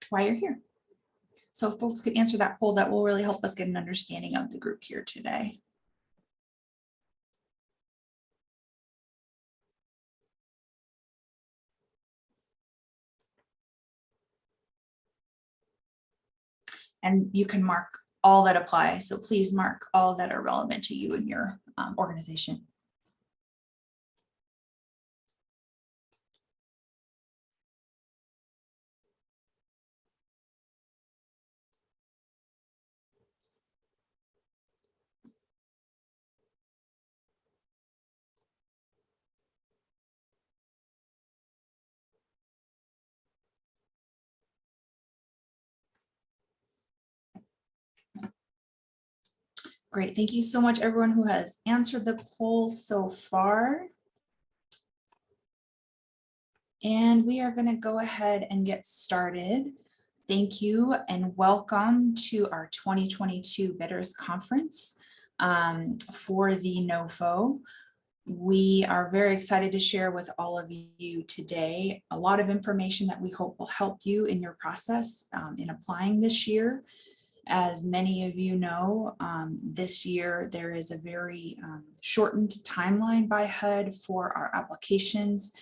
why you're here. So if folks could answer that poll, that will really help us get an understanding of the group here today. And you can mark all that apply. So please mark all that are relevant to you and your organization. Great, thank you so much everyone who has answered the poll so far. And we are going to go ahead and get started. Thank you and welcome to our 2022 Bidders Conference for the NOFO. We are very excited to share with all of you today a lot of information that we hope will help you in your process in applying this year. As many of you know, this year there is a very shortened timeline by HUD for our applications,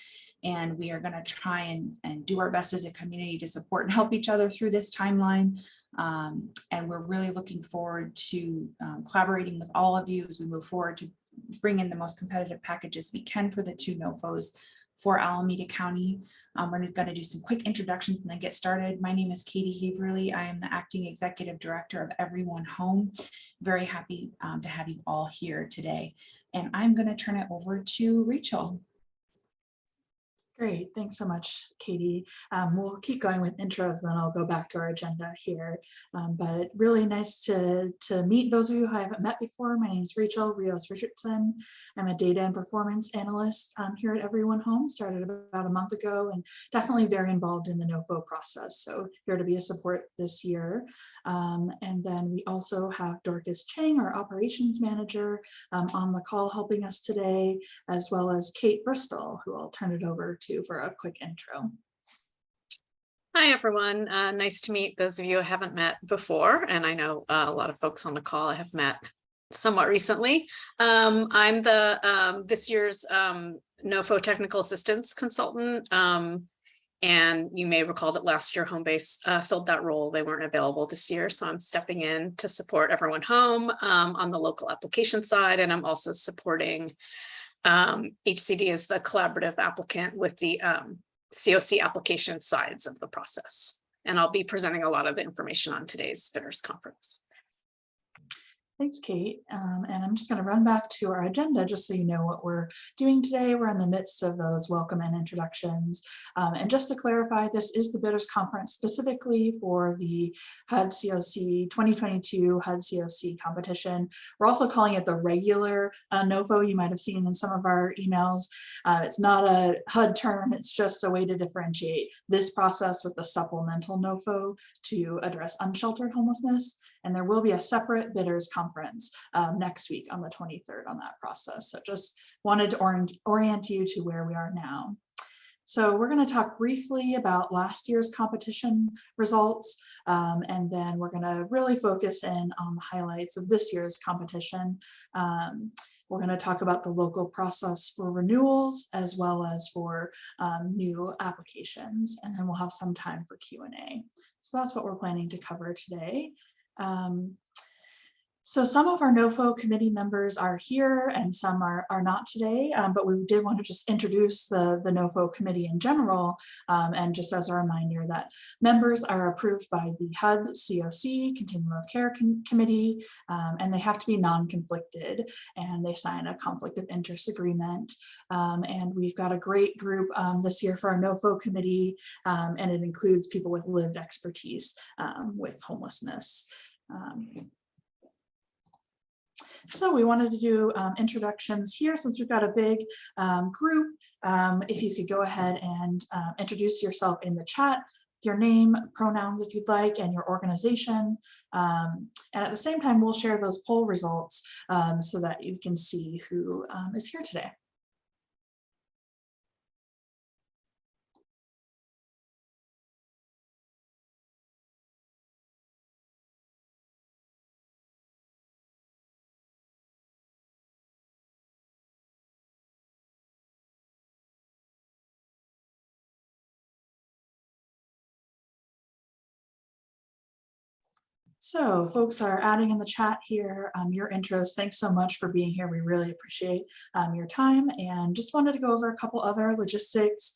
and we are going to try and do our best as a community to support and help each other through this timeline. And we're really looking forward to collaborating with all of you as we move forward to bring in the most competitive packages we can for the 2 NOFOs for Alameda County. We're going to do some quick introductions and then get started. My name is Katie Haverly. I am the Acting Executive Director of Everyone Home. Very happy to have you all here today. And I'm going to turn it over to Rachel. Great, thanks so much, Katie. We'll keep going with intros, then I'll go back to our agenda here. But really nice to meet those of you who I haven't met before. My name is Rachel Rios Richardson. I'm a data and performance analyst here at Everyone Home, started about a month ago, and definitely very involved in the NOFO process. So here to be a support this year. And then we also have Dorcas Chang, our operations manager, on the call helping us today, as well as Kate Bristol, who I'll turn it over to for a quick intro. Hi, everyone. Nice to meet those of you I haven't met before. And I know a lot of folks on the call I have met somewhat recently. I'm the this year's NOFO technical assistance consultant. And you may recall that last year Homebase filled that role. They weren't available this year. So I'm stepping in to support Everyone Home on the local application side. And I'm also supporting HCD as the collaborative applicant with the CoC application sides of the process. And I'll be presenting a lot of the information on today's Bidders Conference. Thanks, Kate. And I'm just going to run back to our agenda just so you know what we're doing today. We're in the midst of those welcome and introductions. And just to clarify, this is the Bidders Conference specifically for the HUD CoC 2022 HUD CoC competition. We're also calling it the regular NOFO. You might have seen in some of our emails. It's not a HUD term. It's just a way to differentiate this process with the supplemental NOFO to address unsheltered homelessness. And there will be a separate bidders conference next week on the 23rd on that process. So just wanted to orient you to where we are now. So we're going to talk briefly about last year's competition results, and then we're going to really focus in on the highlights of this year's competition. We're going to talk about the local process for renewals as well as for new applications, and then we'll have some time for Q&A. So that's what we're planning to cover today. So some of our NOFO committee members are here and some are not today, but we did want to just introduce the NOFO committee in general, and just as a reminder that members are approved by the HUD CoC, Continuum of Care Committee, and they have to be non-conflicted, and they sign a conflict of interest agreement. And we've got a great group this year for our NOFO committee, and it includes people with lived expertise with homelessness. So we wanted to do introductions here since we've got a big group. If you could go ahead and introduce yourself in the chat, your name, pronouns if you'd like, and your organization. And at the same time, we'll share those poll results so that you can see who is here today. So folks are adding in the chat here your interest. Thanks so much for being here. We really appreciate your time, and just wanted to go over a couple other logistics.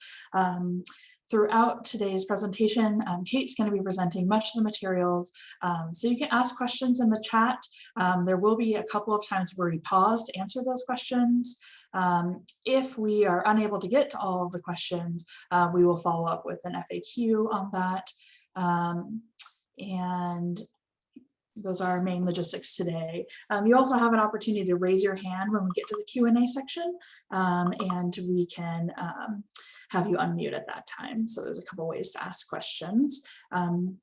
Throughout today's presentation, Kate's going to be presenting much of the materials, so you can ask questions in the chat. There will be a couple of times where we pause to answer those questions. If we are unable to get to all of the questions, we will follow up with an FAQ on that. And those are our main logistics today. You also have an opportunity to raise your hand when we get to the Q&A section, and we can have you unmute at that time. So there's a couple ways to ask questions,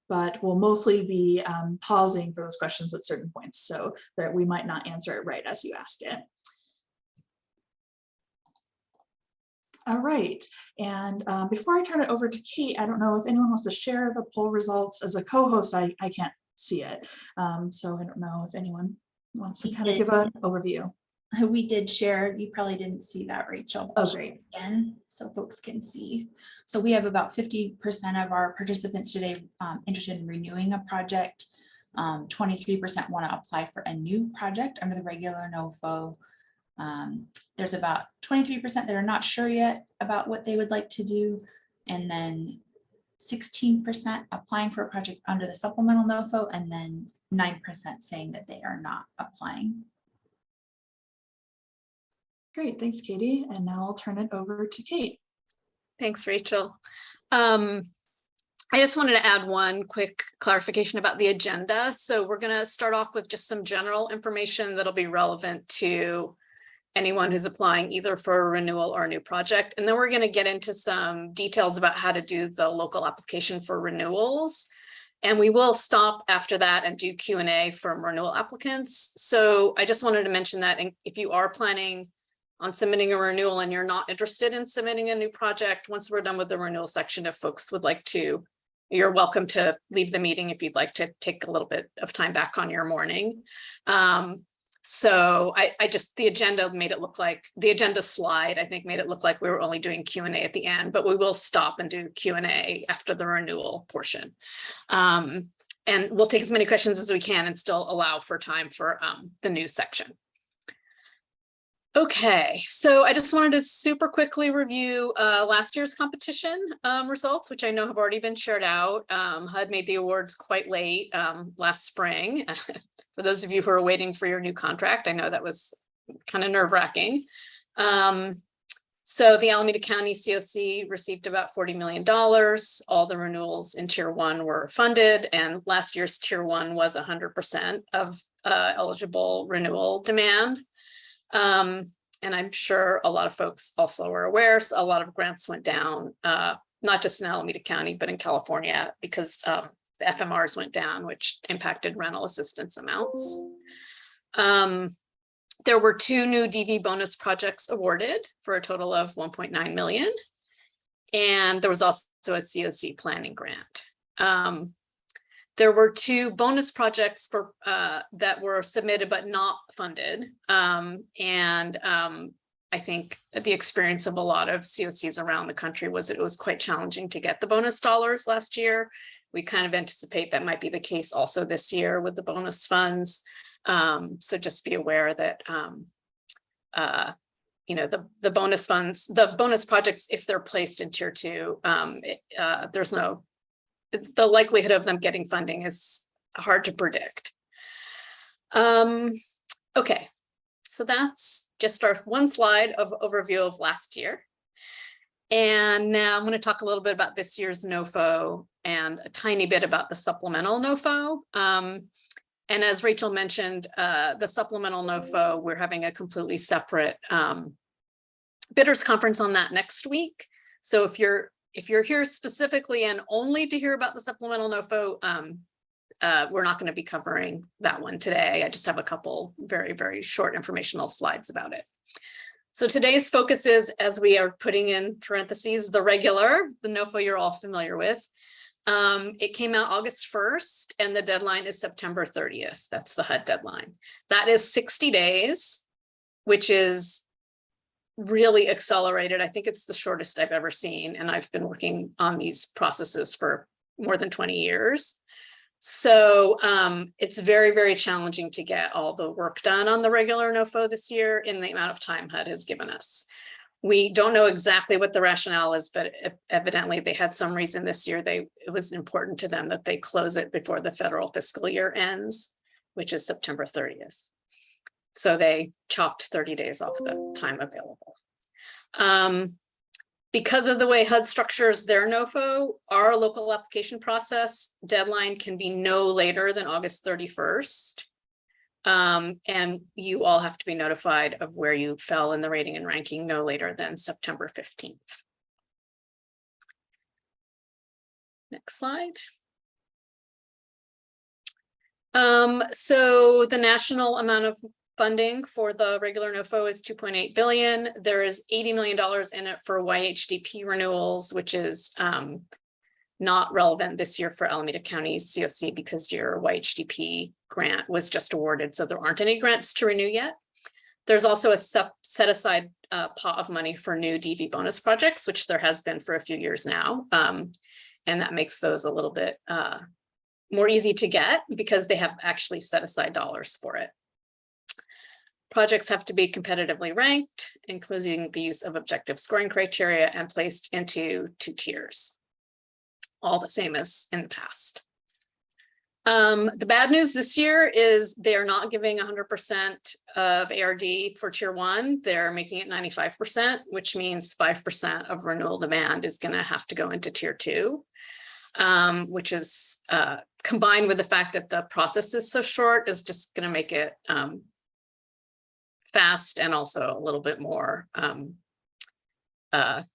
but we'll mostly be pausing for those questions at certain points so that we might not answer it right as you ask it. All right, and before I turn it over to Kate, I don't know if anyone wants to share the poll results. As a co-host, I can't see it, so I don't know if anyone wants to kind of give an overview. We did share, you probably didn't see that, Rachel. Oh, great. Again, so folks can see. So we have about 50% of our participants today interested in renewing a project. 23% want to apply for a new project under the regular NOFO. There's about 23% that are not sure yet about what they would like to do. And then 16% applying for a project under the supplemental NOFO, and then 9% saying that they are not applying. Great, thanks, Katie. And now I'll turn it over to Kate. Thanks, Rachel. I just wanted to add one quick clarification about the agenda. So we're going to start off with just some general information that'll be relevant to anyone who's applying either for a renewal or a new project. And then we're going to get into some details about how to do the local application for renewals. And we will stop after that and do Q&A from renewal applicants. So I just wanted to mention that if you are planning on submitting a renewal and you're not interested in submitting a new project, once we're done with the renewal section, if folks would like to, you're welcome to leave the meeting if you'd like to take a little bit of time back on your morning. So I just, the agenda made it look like, the agenda slide, I think made it look like we were only doing Q&A at the end, but we will stop and do Q&A after the renewal portion. And we'll take as many questions as we can and still allow for time for the new section. Okay, so I just wanted to super quickly review last year's competition results, which I know have already been shared out. HUD made the awards quite late last spring. For those of you who are waiting for your new contract, I know that was kind of nerve-wracking. So the Alameda County CoC received about $40 million. All the renewals in Tier 1 were funded, and last year's Tier 1 was 100% of eligible renewal demand. And I'm sure a lot of folks also are aware, so a lot of grants went down, not just in Alameda County, but in California, because the FMRs went down, which impacted rental assistance amounts. There were 2 new DV bonus projects awarded for a total of $1.9 million. And there was also a CoC planning grant. There were 2 bonus projects for that were submitted but not funded. I think the experience of a lot of CoCs around the country was that it was quite challenging to get the bonus dollars last year. We kind of anticipate that might be the case also this year with the bonus funds. So just be aware that you know, the bonus funds, the bonus projects, if they're placed in Tier 2, there's no, the likelihood of them getting funding is hard to predict. Okay, so that's just our one slide of overview of last year. And now I'm going to talk a little bit about this year's NOFO and a tiny bit about the supplemental NOFO. And as Rachel mentioned, the supplemental NOFO, we're having a completely separate bidders conference on that next week. So if you're here specifically and only to hear about the supplemental NOFO, we're not going to be covering that one today. I just have a couple very, very short informational slides about it. So today's focus is, as we are putting in parentheses, the regular, the NOFO you're all familiar with. It came out August 1st and the deadline is September 30th. That's the HUD deadline. That is 60 days, which is really accelerated. I think it's the shortest I've ever seen. And I've been working on these processes for more than 20 years. So it's very, very challenging to get all the work done on the regular NOFO this year in the amount of time HUD has given us. We don't know exactly what the rationale is, but evidently they had some reason this year it was important to them that they close it before the federal fiscal year ends, which is September 30th. So they chopped 30 days off the time available. Because of the way HUD structures their NOFO, our local application process deadline can be no later than August 31st. And you all have to be notified of where you fell in the rating and ranking no later than September 15th. Next slide. So the national amount of funding for the regular NOFO is $2.8 billion. There is $80 million in it for YHDP renewals, which is not relevant this year for Alameda County's CoC because your YHDP grant was just awarded, so there aren't any grants to renew yet. There's also a set aside pot of money for new DV bonus projects, which there has been for a few years now. And that makes those a little bit more easy to get because they have actually set aside dollars for it. Projects have to be competitively ranked, including the use of objective scoring criteria, and placed into 2 tiers, all the same as in the past. The bad news this year is they are not giving 100% of ARD for tier 1. They're making it 95%, which means 5% of renewal demand is going to have to go into tier 2, which is combined with the fact that the process is so short is just going to make it fast and also a little bit more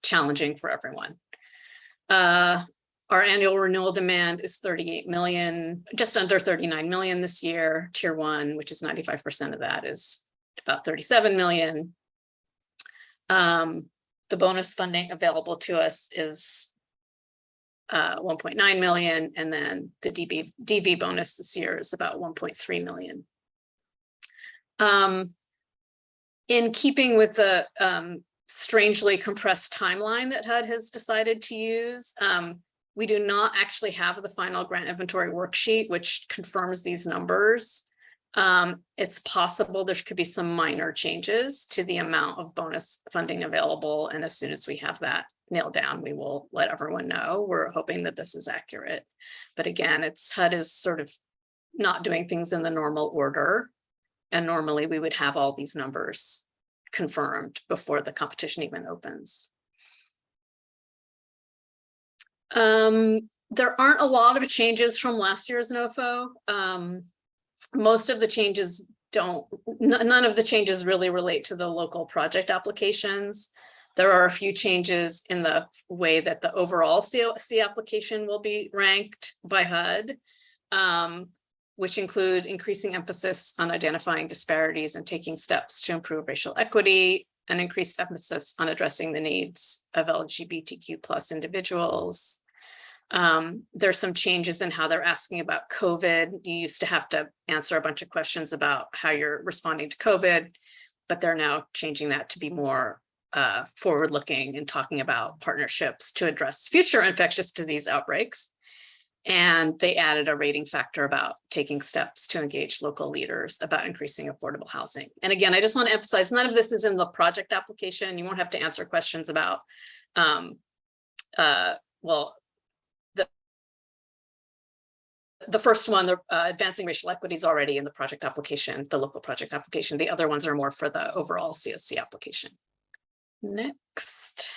challenging for everyone. Our annual renewal demand is 38 million, just under 39 million this year. Tier 1, which is 95% of that, is about 37 million. The bonus funding available to us is 1.9 million, and then the DV bonus this year is about 1.3 million. In keeping with the strangely compressed timeline that HUD has decided to use, we do not actually have the final grant inventory worksheet, which confirms these numbers. It's possible there could be some minor changes to the amount of bonus funding available. And as soon as we have that nailed down, we will let everyone know. We're hoping that this is accurate. But again, HUD is sort of not doing things in the normal order. And normally we would have all these numbers confirmed before the competition even opens. There aren't a lot of changes from last year's NOFO. Most of the changes none of the changes really relate to the local project applications. There are a few changes in the way that the overall CoC application will be ranked by HUD, which include increasing emphasis on identifying disparities and taking steps to improve racial equity, and increased emphasis on addressing the needs of LGBTQ+ individuals. There's some changes in how they're asking about COVID. You used to have to answer a bunch of questions about how you're responding to COVID, but they're now changing that to be more forward-looking and talking about partnerships to address future infectious disease outbreaks. And they added a rating factor about taking steps to engage local leaders about increasing affordable housing. And again, I just want to emphasize, none of this is in the project application. You won't have to answer questions about, well, the first one, the advancing racial equity, is already in the project application, the local project application. The other ones are more for the overall CoC application. Next.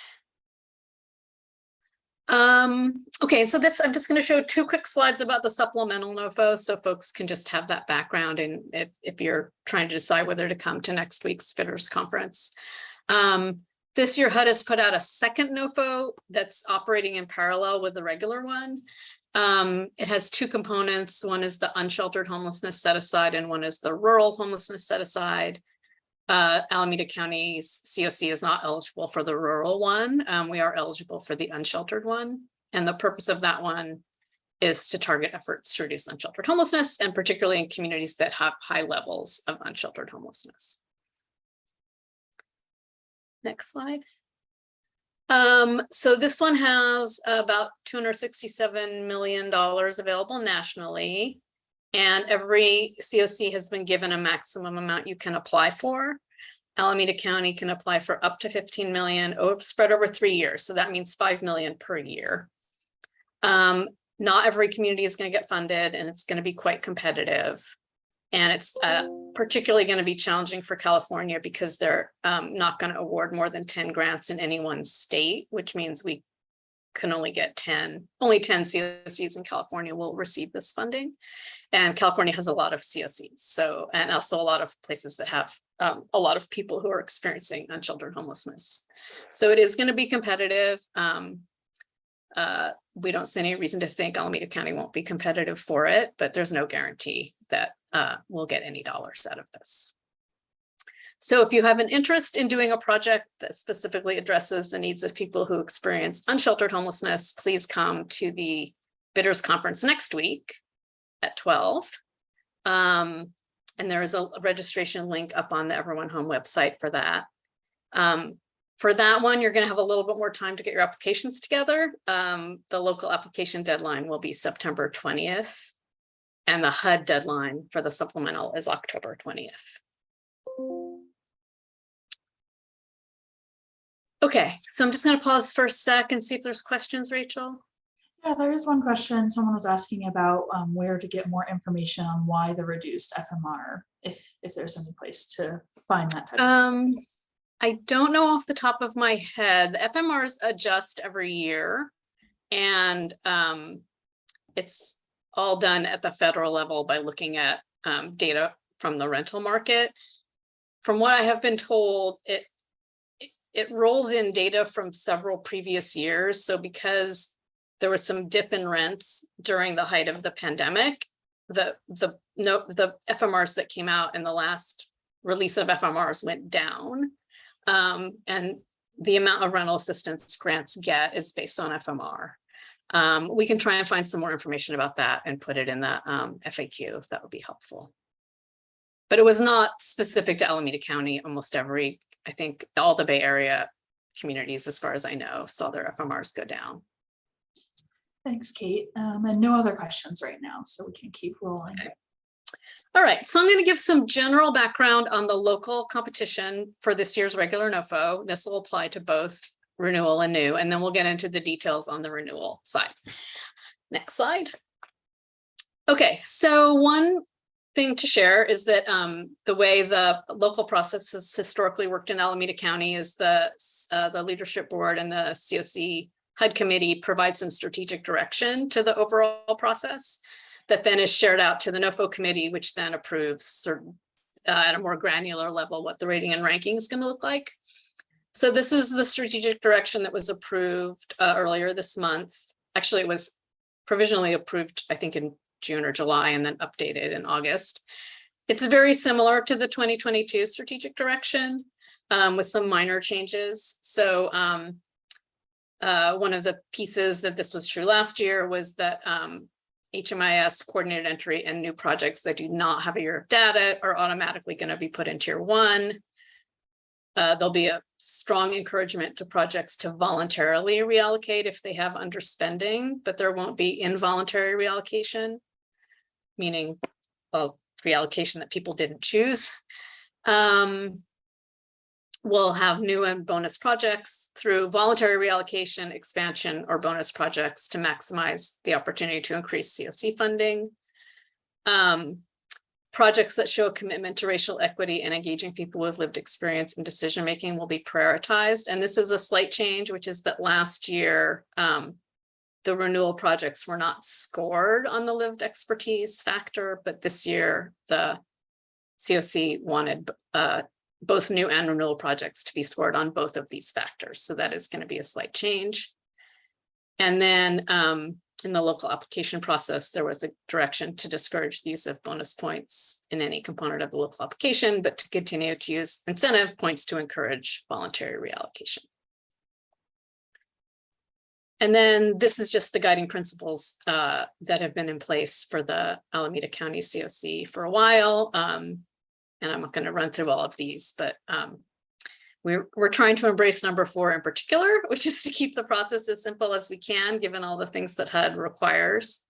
Okay, so I'm just going to show 2 quick slides about the supplemental NOFO, so folks can just have that background, and if you're trying to decide whether to come to next week's bidders conference. This year, HUD has put out a second NOFO that's operating in parallel with the regular one. It has 2 components. One is the unsheltered homelessness set aside, and one is the rural homelessness set aside. Alameda County's CoC is not eligible for the rural one. We are eligible for the unsheltered one. And the purpose of that one is to target efforts to reduce unsheltered homelessness, and particularly in communities that have high levels of unsheltered homelessness. Next slide. So this one has about $267 million available nationally. And every CoC has been given a maximum amount you can apply for. Alameda County can apply for up to 15 million spread over 3 years. So that means 5 million per year. Not every community is going to get funded, and it's going to be quite competitive. And it's particularly going to be challenging for California because they're not going to award more than 10 grants in any one state, which means we can only get 10. Only 10 CoCs in California will receive this funding. And California has a lot of CoCs. So, and also a lot of places that have a lot of people who are experiencing unchildren homelessness. So it is going to be competitive. We don't see any reason to think Alameda County won't be competitive for it, but there's no guarantee that we'll get any dollars out of this. So if you have an interest in doing a project that specifically addresses the needs of people who experience unsheltered homelessness, please come to the Bidders Conference next week at 12. And there is a registration link up on the Everyone Home website for that. For that one, you're going to have a little bit more time to get your applications together. The local application deadline will be September 20th, and the HUD deadline for the supplemental is October 20th. Okay, so I'm just going to pause for a sec and see if there's questions, Rachel. Yeah, there is one question. Someone was asking about where to get more information on why the reduced FMR, if there's any place to find that type of I don't know off the top of my head. The FMRs adjust every year, and it's all done at the federal level by looking at data from the rental market. From what I have been told, it rolls in data from several previous years. So because there was some dip in rents during the height of the pandemic, the FMRs that came out in the last release of FMRs went down. And the amount of rental assistance grants get is based on FMR. We can try and find some more information about that and put it in the FAQ if that would be helpful. But it was not specific to Alameda County. Almost every, I think all the Bay Area communities, as far as I know, saw their FMRs go down. Thanks, Kate. And no other questions right now, so we can keep rolling. Okay. All right, so I'm going to give some general background on the local competition for this year's regular NOFO. This will apply to both renewal and new, and then we'll get into the details on the renewal side. Next slide. Okay, so one thing to share is that the way the local process has historically worked in Alameda County is the leadership board and the CoC HUD committee provide some strategic direction to the overall process that then is shared out to the NOFO committee, which then approves certain, at a more granular level what the rating and ranking is going to look like. So this is the strategic direction that was approved earlier this month. Actually, it was provisionally approved, I think, in June or July, and then updated in August. It's very similar to the 2022 strategic direction with some minor changes. So one of the pieces that this was true last year was that HMIS coordinated entry and new projects that do not have a year of data are automatically going to be put in tier 1. There'll be a strong encouragement to projects to voluntarily reallocate if they have underspending, but there won't be involuntary reallocation, meaning reallocation that people didn't choose. We'll have new and bonus projects through voluntary reallocation, expansion, or bonus projects to maximize the opportunity to increase CoC funding. Projects that show a commitment to racial equity and engaging people with lived experience in decision-making will be prioritized. And this is a slight change, which is that last year, the renewal projects were not scored on the lived expertise factor, but this year the CoC wanted both new and renewal projects to be scored on both of these factors. So that is going to be a slight change. And then in the local application process, there was a direction to discourage the use of bonus points in any component of the local application, but to continue to use incentive points to encourage voluntary reallocation. And then this is just the guiding principles that have been in place for the Alameda County CoC for a while. And I'm not going to run through all of these, but we're trying to embrace number 4 in particular, which is to keep the process as simple as we can, given all the things that HUD requires,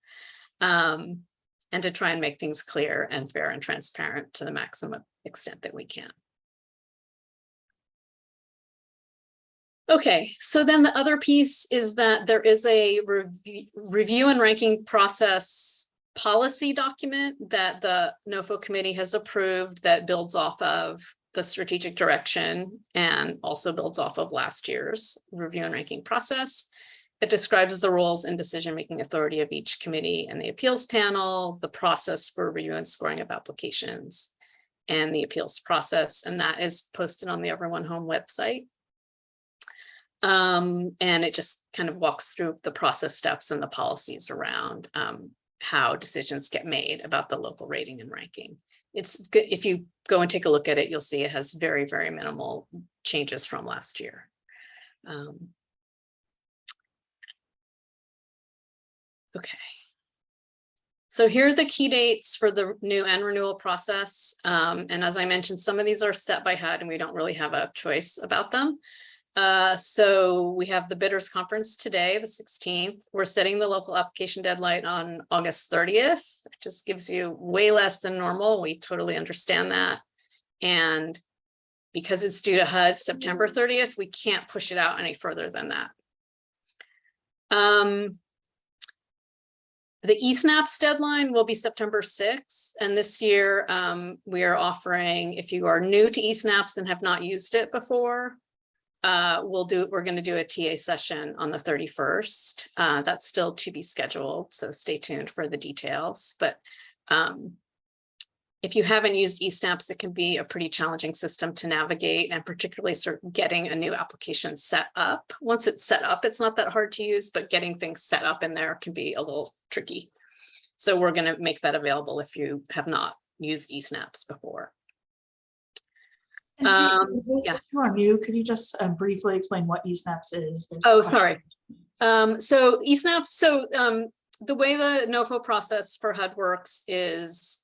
and to try and make things clear and fair and transparent to the maximum extent that we can. Okay, so then the other piece is that there is a review and ranking process policy document that the NOFO committee has approved that builds off of the strategic direction and also builds off of last year's review and ranking process. It describes the roles and decision-making authority of each committee and the appeals panel, the process for review and scoring of applications, and the appeals process. And that is posted on the Everyone Home website. And it just kind of walks through the process steps and the policies around how decisions get made about the local rating and ranking. It's good. If you go and take a look at it, you'll see it has very, very minimal changes from last year. Okay. So here are the key dates for the new and renewal process. And as I mentioned, some of these are set by HUD and we don't really have a choice about them. So we have the bidders conference today, the 16th. We're setting the local application deadline on August 30th. It just gives you way less than normal. We totally understand that. And because it's due to HUD September 30th, we can't push it out any further than that. The eSNAPs deadline will be September 6th. And this year we are offering, if you are new to eSNAPs and have not used it before, we're going to do a TA session on the 31st. That's still to be scheduled, so stay tuned for the details. But if you haven't used eSNAPs, it can be a pretty challenging system to navigate, and particularly sort of getting a new application set up. Once it's set up, it's not that hard to use, but getting things set up in there can be a little tricky. So we're going to make that available if you have not used eSNAPs before. And if you are new, could you just briefly explain what eSNAPs is? Oh, sorry. So eSNAPs, the way the NOFO process for HUD works is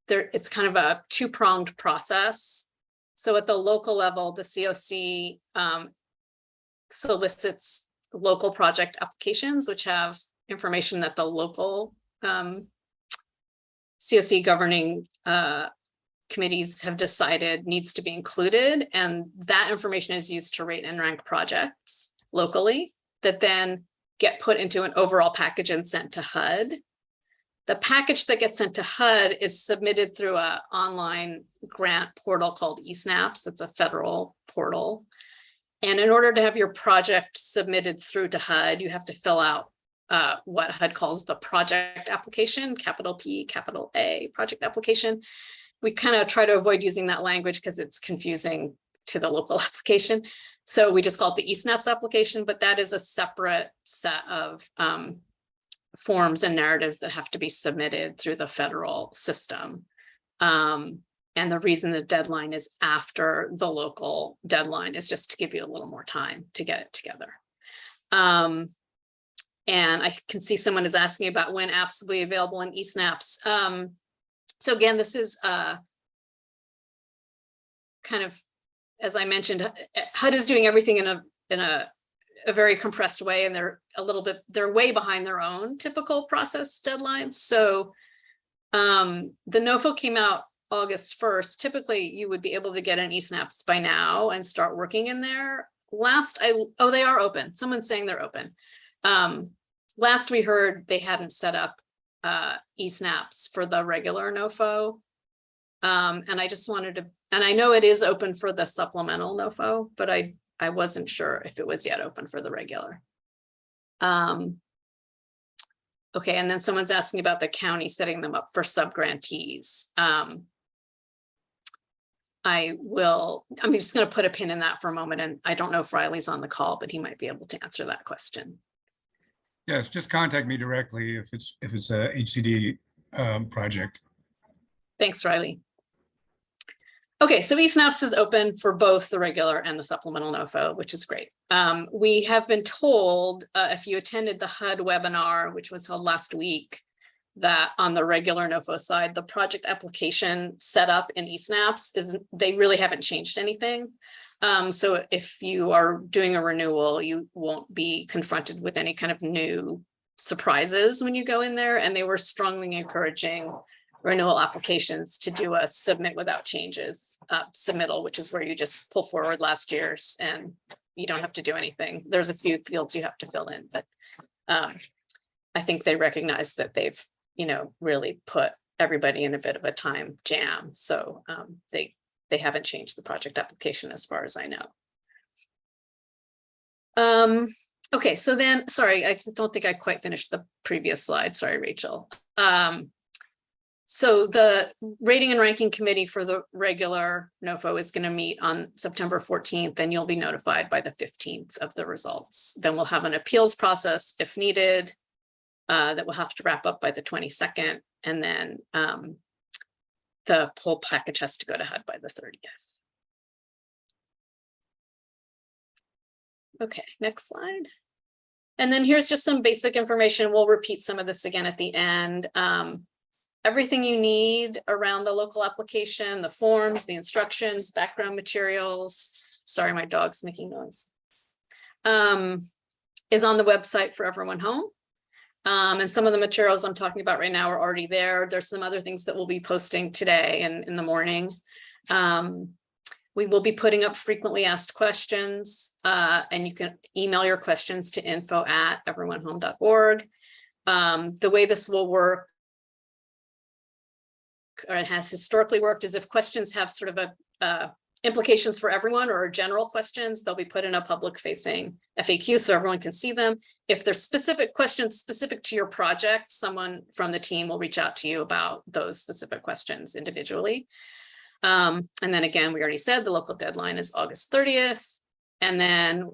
it's kind of a two-pronged process. So at the local level, the CoC solicits local project applications, which have information that the local CoC governing committees have decided needs to be included, and that information is used to rate and rank projects locally that then get put into an overall package and sent to HUD. The package that gets sent to HUD is submitted through an online grant portal called eSNAPs. It's a federal portal. And in order to have your project submitted through to HUD, you have to fill out what HUD calls the project application, capital P, capital A, project application. We kind of try to avoid using that language because it's confusing to the local application. So we just call it the eSNAPs application, but that is a separate set of forms and narratives that have to be submitted through the federal system. And the reason the deadline is after the local deadline is just to give you a little more time to get it together. And I can see someone is asking about when apps will be available in eSNAPs. So again, this is kind of, as I mentioned, HUD is doing everything in a very compressed way, and they're way behind their own typical process deadlines. So the NOFO came out August 1st. Typically, you would be able to get an eSNAPs by now and start working in there. Oh, they are open. Someone's saying they're open. Last we heard, they hadn't set up eSNAPs for the regular NOFO. And I just wanted to, and I know it is open for the supplemental NOFO, but I wasn't sure if it was yet open for the regular. Okay, and then someone's asking about the county setting them up for subgrantees. I'm just going to put a pin in that for a moment, and I don't know if Riley's on the call, but he might be able to answer that question. Yes, just contact me directly if it's a HCD project. Thanks, Riley. Okay, so eSNAPs is open for both the regular and the supplemental NOFO, which is great. We have been told, if you attended the HUD webinar, which was held last week, that on the regular NOFO side, the project application setup in eSnaps is they really haven't changed anything. So if you are doing a renewal, you won't be confronted with any kind of new surprises when you go in there. And they were strongly encouraging renewal applications to do a submit without changes submittal, which is where you just pull forward last year's and you don't have to do anything. There's a few fields you have to fill in, but I think they recognize that they've, really put everybody in a bit of a time jam. So they haven't changed the project application as far as I know. Okay, so then, sorry, I don't think I quite finished the previous slide. Sorry, Rachel. So the rating and ranking committee for the regular NOFO is going to meet on September 14th, and you'll be notified by the 15th of the results. Then we'll have an appeals process if needed that we'll have to wrap up by the 22nd. And then the whole package has to go to HUD by the 30th. Okay, next slide. And then here's just some basic information. We'll repeat some of this again at the end. Everything you need around the local application, the forms, the instructions, background materials. Sorry, my dog's making noise. Is on the website for everyone home. And some of the materials I'm talking about right now are already there. There's some other things that we'll be posting today and in the morning. We will be putting up frequently asked questions, and you can email your questions to info@everyonehome.org. The way this will work, or it has historically worked, is if questions have sort of a implications for everyone or general questions, they'll be put in a public facing FAQ so everyone can see them. If there's specific questions specific to your project, someone from the team will reach out to you about those specific questions individually. And then again, we already said the local deadline is August 30th. And then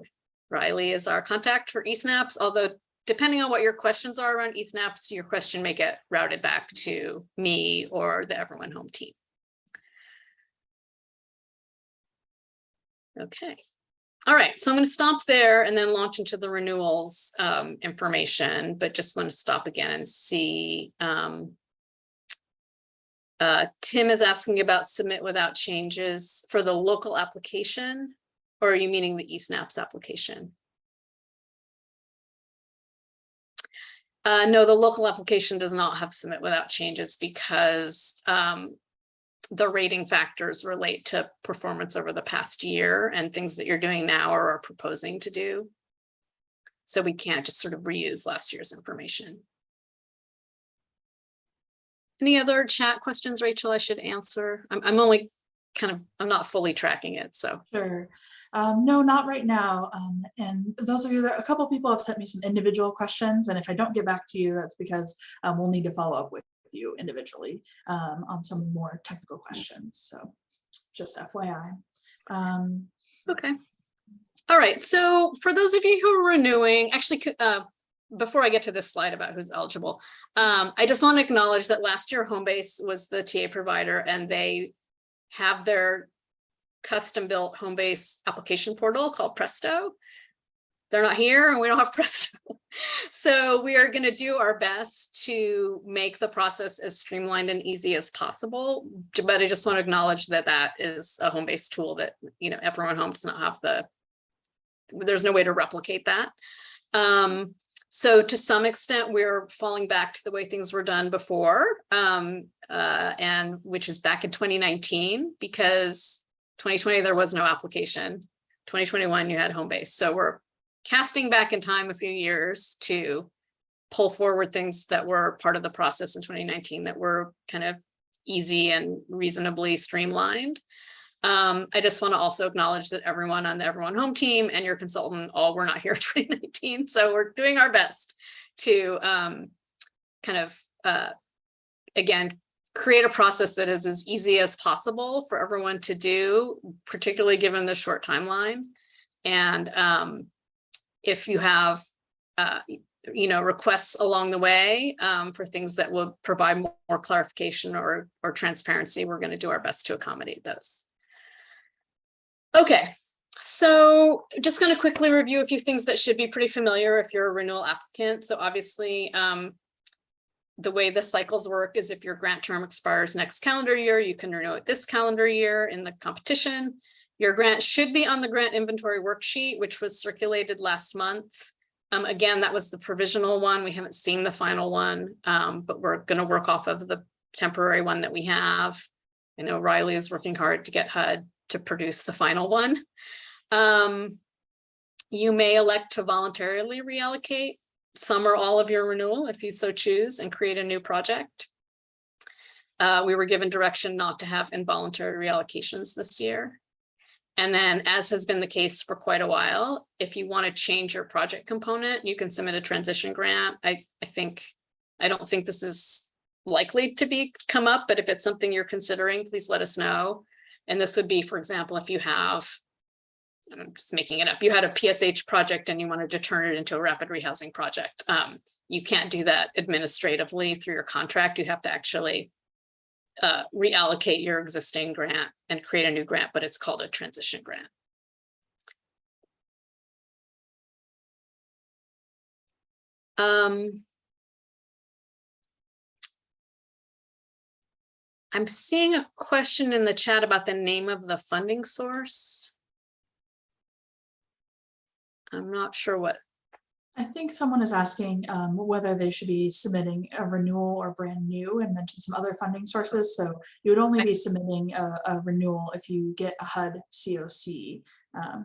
Riley is our contact for eSnaps, although depending on what your questions are around eSnaps, your question may get routed back to me or the Everyone Home team. Okay. All right, so I'm going to stop there and then launch into the renewals information, but just want to stop again and see. Tim is asking about submit without changes for the local application, or are you meaning the eSnaps application? No, the local application does not have submit without changes because the rating factors relate to performance over the past year and things that you're doing now or are proposing to do. So we can't just sort of reuse last year's information. Any other chat questions, Rachel, I should answer? I'm only I'm not fully tracking it, so. Sure. No, not right now. And those of you a couple of people have sent me some individual questions, and if I don't get back to you, that's because we'll need to follow up with you individually on some more technical questions. So just FYI. Okay. All right. So for those of you who are renewing, actually, before I get to this slide about who's eligible, I just want to acknowledge that last year Homebase was the TA provider, and they have their custom built Homebase application portal called Presto. They're not here and we don't have Presto. So we are going to do our best to make the process as streamlined and easy as possible. But I just want to acknowledge that that is a Homebase tool that, Everyone Home does not have there's no way to replicate that. So to some extent, we're falling back to the way things were done before, and which is back in 2019, because 2020, there was no application. 2021, you had Homebase. So we're casting back in time a few years to pull forward things that were part of the process in 2019 that were kind of easy and reasonably streamlined. I just want to also acknowledge that everyone on the Everyone Home team and your consultant all were not here in 2019. So we're doing our best to again, create a process that is as easy as possible for everyone to do, particularly given the short timeline. And if you have, requests along the way for things that will provide more clarification or transparency, we're going to do our best to accommodate those. Okay, so just going to quickly review a few things that should be pretty familiar if you're a renewal applicant. So obviously, the way the cycles work is if your grant term expires next calendar year, you can renew it this calendar year in the competition. Your grant should be on the grant inventory worksheet, which was circulated last month. Again, that was the provisional one. We haven't seen the final one, but we're going to work off of the temporary one that we have. I know Riley is working hard to get HUD to produce the final one. You may elect to voluntarily reallocate some or all of your renewal if you so choose and create a new project. We were given direction not to have involuntary reallocations this year. And then, as has been the case for quite a while, if you want to change your project component, you can submit a transition grant. I don't think this is likely to come up, but if it's something you're considering, please let us know. And this would be, for example, if you have, I'm just making it up, you had a PSH project and you wanted to turn it into a rapid rehousing project. You can't do that administratively through your contract. You have to actually reallocate your existing grant and create a new grant, but it's called a transition grant. I'm seeing a question in the chat about the name of the funding source. I'm not sure what. I think someone is asking whether they should be submitting a renewal or brand new, and mentioned some other funding sources. So you would only be submitting a renewal if you get a HUD CoC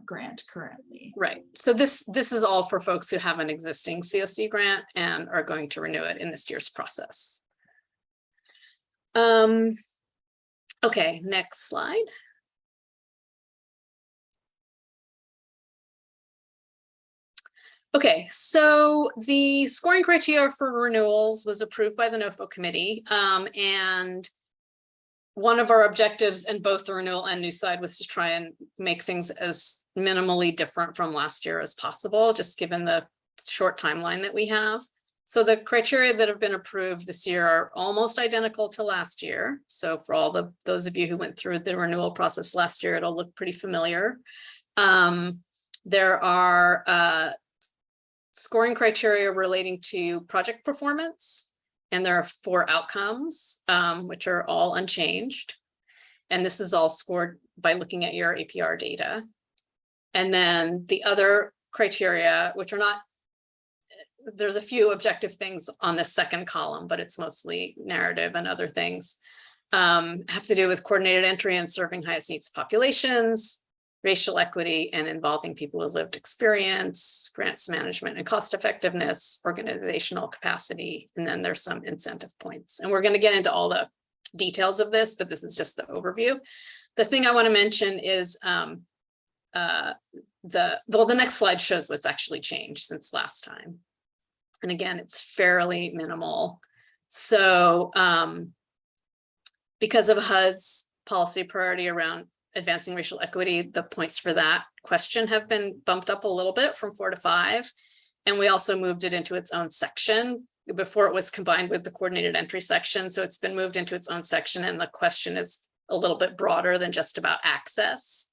grant currently. Right. So this is all for folks who have an existing CoC grant and are going to renew it in this year's process. Okay, next slide. Okay, so the scoring criteria for renewals was approved by the NOFO committee, and one of our objectives in both the renewal and new side was to try and make things as minimally different from last year as possible, just given the short timeline that we have. So the criteria that have been approved this year are almost identical to last year. So for all those of you who went through the renewal process last year, it'll look pretty familiar. There are scoring criteria relating to project performance, and there are 4 outcomes, which are all unchanged. And this is all scored by looking at your APR data. And then the other criteria, which are not, there's a few objective things on the second column, but it's mostly narrative and other things, have to do with coordinated entry and serving highest needs populations, racial equity and involving people with lived experience, grants management and cost effectiveness, organizational capacity, and then there's some incentive points. And we're going to get into all the details of this, but this is just the overview. The thing I want to mention is the next slide shows what's actually changed since last time. And again, it's fairly minimal. So because of HUD's policy priority around advancing racial equity, the points for that question have been bumped up a little bit from 4 to 5. And we also moved it into its own section. Before it was combined with the coordinated entry section. So it's been moved into its own section, and the question is a little bit broader than just about access.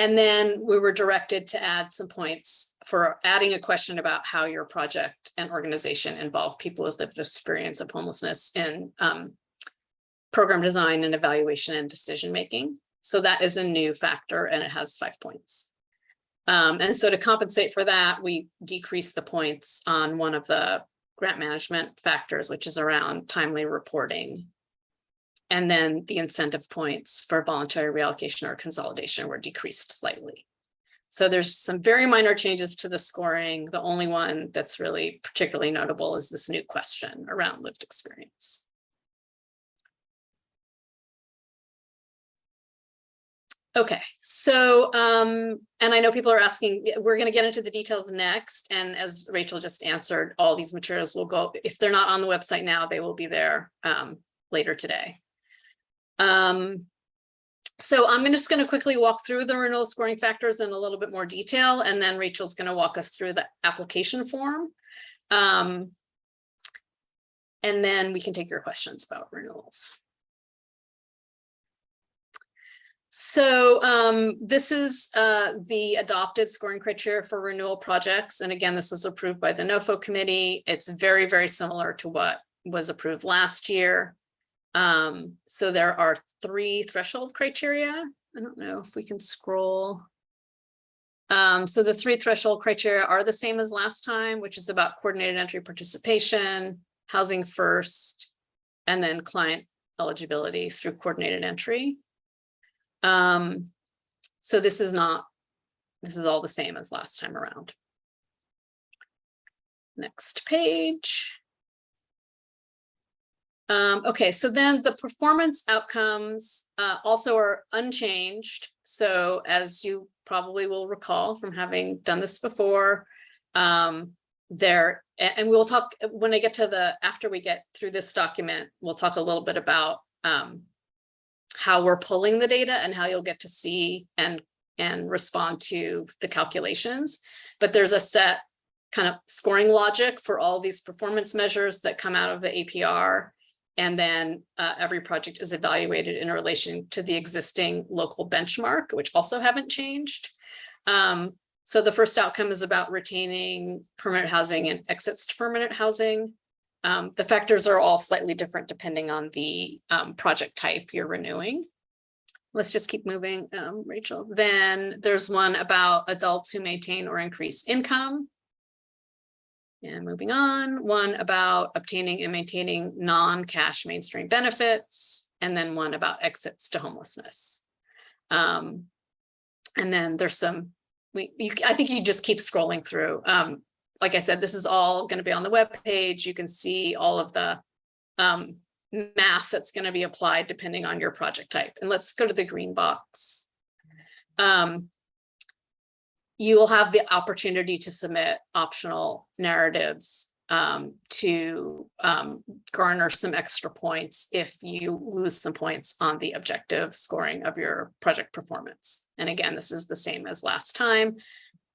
And then we were directed to add some points for adding a question about how your project and organization involve people with lived experience of homelessness in program design and evaluation and decision making. So that is a new factor, and it has 5 points. And so to compensate for that, we decreased the points on one of the grant management factors, which is around timely reporting. And then the incentive points for voluntary reallocation or consolidation were decreased slightly. So there's some very minor changes to the scoring. The only one that's really particularly notable is this new question around lived experience. Okay, so, and I know people are asking, we're going to get into the details next. And as Rachel just answered, all these materials will go, if they're not on the website now, they will be there later today. So I'm just going to quickly walk through the renewal scoring factors in a little bit more detail, and then Rachel's going to walk us through the application form. And then we can take your questions about renewals. So this is the adopted scoring criteria for renewal projects. And again, this was approved by the NOFO committee. It's very, very similar to what was approved last year. So there are 3 threshold criteria. I don't know if we can scroll. So the 3 threshold criteria are the same as last time, which is about coordinated entry participation, housing first, and then client eligibility through coordinated entry. So this is all the same as last time around. Next page. Okay, so then the performance outcomes also are unchanged. So as you probably will recall from having done this before, and we'll talk when I get to after we get through this document, we'll talk a little bit about how we're pulling the data and how you'll get to see and respond to the calculations. But there's a set kind of scoring logic for all these performance measures that come out of the APR. And then every project is evaluated in relation to the existing local benchmark, which also haven't changed. So the first outcome is about retaining permanent housing and exits to permanent housing. The factors are all slightly different depending on the project type you're renewing. Let's just keep moving, Rachel. Then there's one about adults who maintain or increase income. And moving on, one about obtaining and maintaining non-cash mainstream benefits, and then one about exits to homelessness. And then there's some, I think you just keep scrolling through. Like I said, this is all going to be on the web page. You can see all of the math that's going to be applied depending on your project type. And let's go to the green box. You will have the opportunity to submit optional narratives to garner some extra points if you lose some points on the objective scoring of your project performance. And again, this is the same as last time.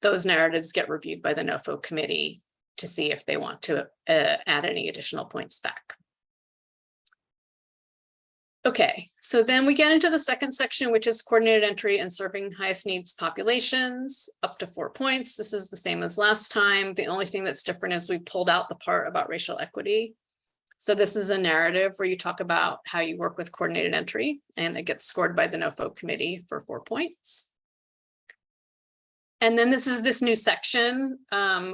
Those narratives get reviewed by the NOFO committee to see if they want to add any additional points back. Okay, so then we get into the second section, which is coordinated entry and serving highest needs populations, up to 4 points. This is the same as last time. The only thing that's different is we pulled out the part about racial equity. So this is a narrative where you talk about how you work with coordinated entry, and it gets scored by the NOFO committee for 4 points. And then this is this new section,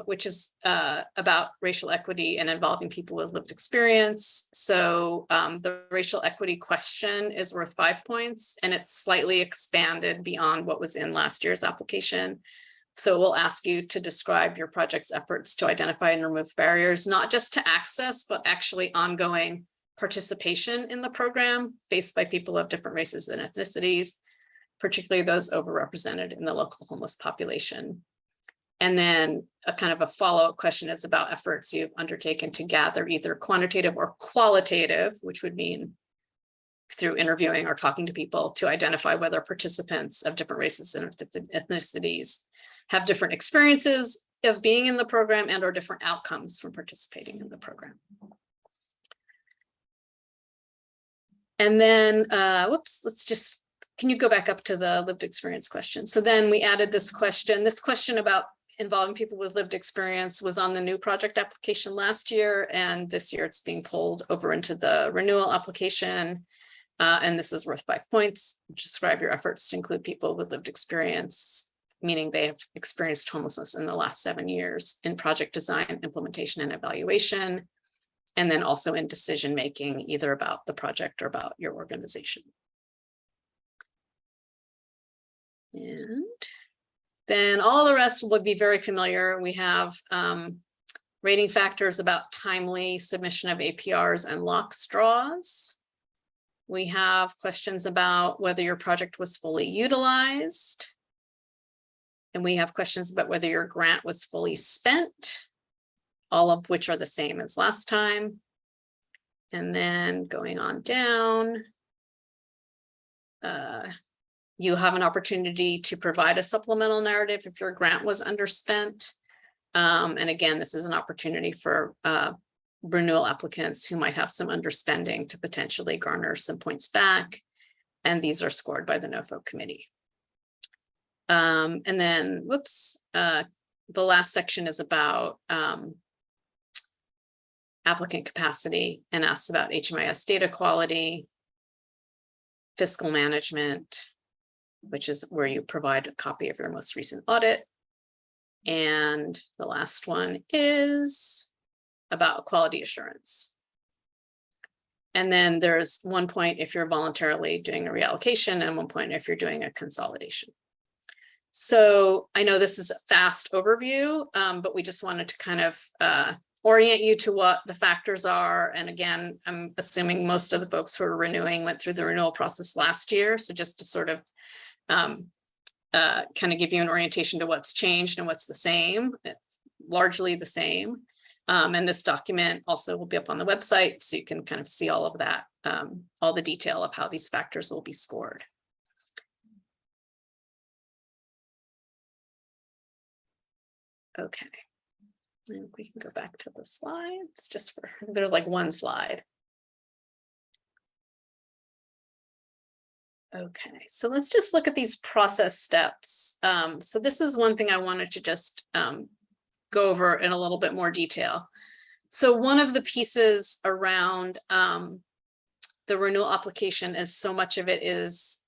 which is about racial equity and involving people with lived experience. So the racial equity question is worth 5 points, and it's slightly expanded beyond what was in last year's application. So we'll ask you to describe your project's efforts to identify and remove barriers, not just to access, but actually ongoing participation in the program faced by people of different races and ethnicities, particularly those overrepresented in the local homeless population. And then a kind of a follow-up question is about efforts you've undertaken to gather either quantitative or qualitative, which would mean through interviewing or talking to people to identify whether participants of different races and ethnicities have different experiences of being in the program and or different outcomes from participating in the program. And then, whoops, can you go back up to the lived experience question? So then we added this question. This question about involving people with lived experience was on the new project application last year, and this year it's being pulled over into the renewal application. And this is worth 5 points. Describe your efforts to include people with lived experience, meaning they have experienced homelessness in the last 7 years in project design, implementation, and evaluation, and then also in decision-making, either about the project or about your organization. And then all the rest would be very familiar. We have rating factors about timely submission of APRs and lock straws. We have questions about whether your project was fully utilized. And we have questions about whether your grant was fully spent, all of which are the same as last time. And then going on down, you have an opportunity to provide a supplemental narrative if your grant was underspent. And again, this is an opportunity for renewal applicants who might have some underspending to potentially garner some points back. And these are scored by the NOFO committee. And then, the last section is about applicant capacity and asks about HMIS data quality, fiscal management, which is where you provide a copy of your most recent audit. And the last one is about quality assurance. And then there's one point if you're voluntarily doing a reallocation and one point if you're doing a consolidation. So I know this is a fast overview, but we just wanted to kind of orient you to what the factors are. And again, I'm assuming most of the folks who are renewing went through the renewal process last year. So just to sort of kind of give you an orientation to what's changed and what's the same, it's largely the same. And this document also will be up on the website, so you can kind of see all of that, all the detail of how these factors will be scored. Okay, and we can go back to the slides just for, there's like one slide. Okay, so let's just look at these process steps. So this is one thing I wanted to just go over in a little bit more detail. So one of the pieces around the renewal application is so much of it is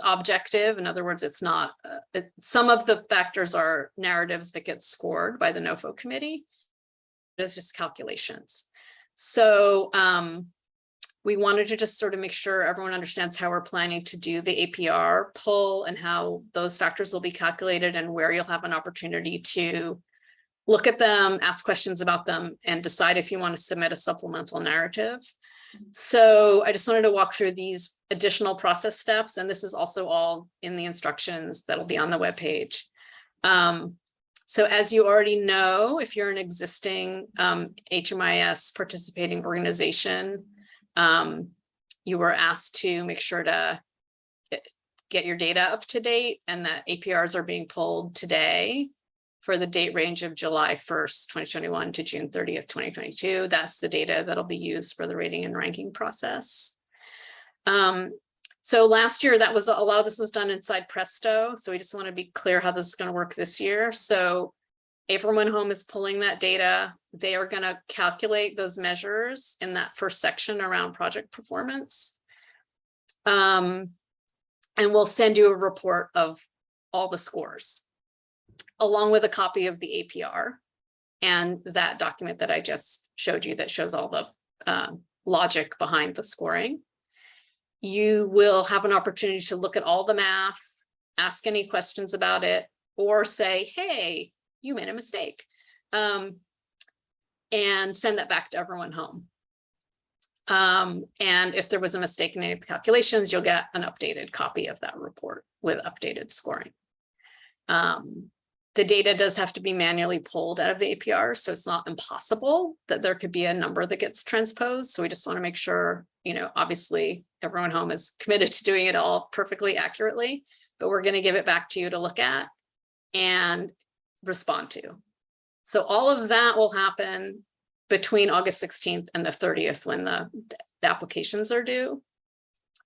objective. In other words, it's not, some of the factors are narratives that get scored by the NOFO committee. It's just calculations. So we wanted to just sort of make sure everyone understands how we're planning to do the APR pull and how those factors will be calculated and where you'll have an opportunity to look at them, ask questions about them, and decide if you want to submit a supplemental narrative. So I just wanted to walk through these additional process steps, and this is also all in the instructions that'll be on the webpage. So as you already know, if you're an existing HMIS participating organization, you were asked to make sure to get your data up to date and that APRs are being pulled today for the date range of July 1st, 2021 to June 30th, 2022. That's the data that'll be used for the rating and ranking process. So last year, that was a lot of this was done inside Presto. So we just want to be clear how this is going to work this year. So everyone home is pulling that data. They are going to calculate those measures in that first section around project performance. And we'll send you a report of all the scores, along with a copy of the APR and that document that I just showed you that shows all the logic behind the scoring. You will have an opportunity to look at all the math, ask any questions about it, or say, hey, you made a mistake, and send that back to everyone home. And if there was a mistake in any of the calculations, you'll get an updated copy of that report with updated scoring. The data does have to be manually pulled out of the APR, so it's not impossible that there could be a number that gets transposed. So we just want to make sure, you know, obviously everyone home is committed to doing it all perfectly accurately, but we're going to give it back to you to look at and respond to. So all of that will happen between August 16th and the 30th when the applications are due.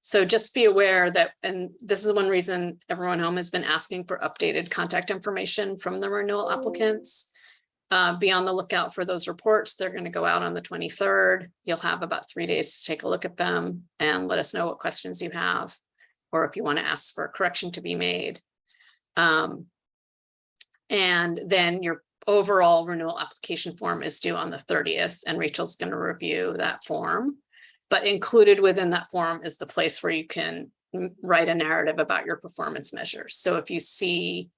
So just be aware that, and this is one reason everyone home has been asking for updated contact information from the renewal applicants. Be on the lookout for those reports. They're going to go out on the 23rd. You'll have about 3 days to take a look at them and let us know what questions you have, or if you want to ask for a correction to be made. And then your overall renewal application form is due on the 30th, and Rachel's going to review that form. But included within that form is the place where you can write a narrative about your performance measures. So if you see,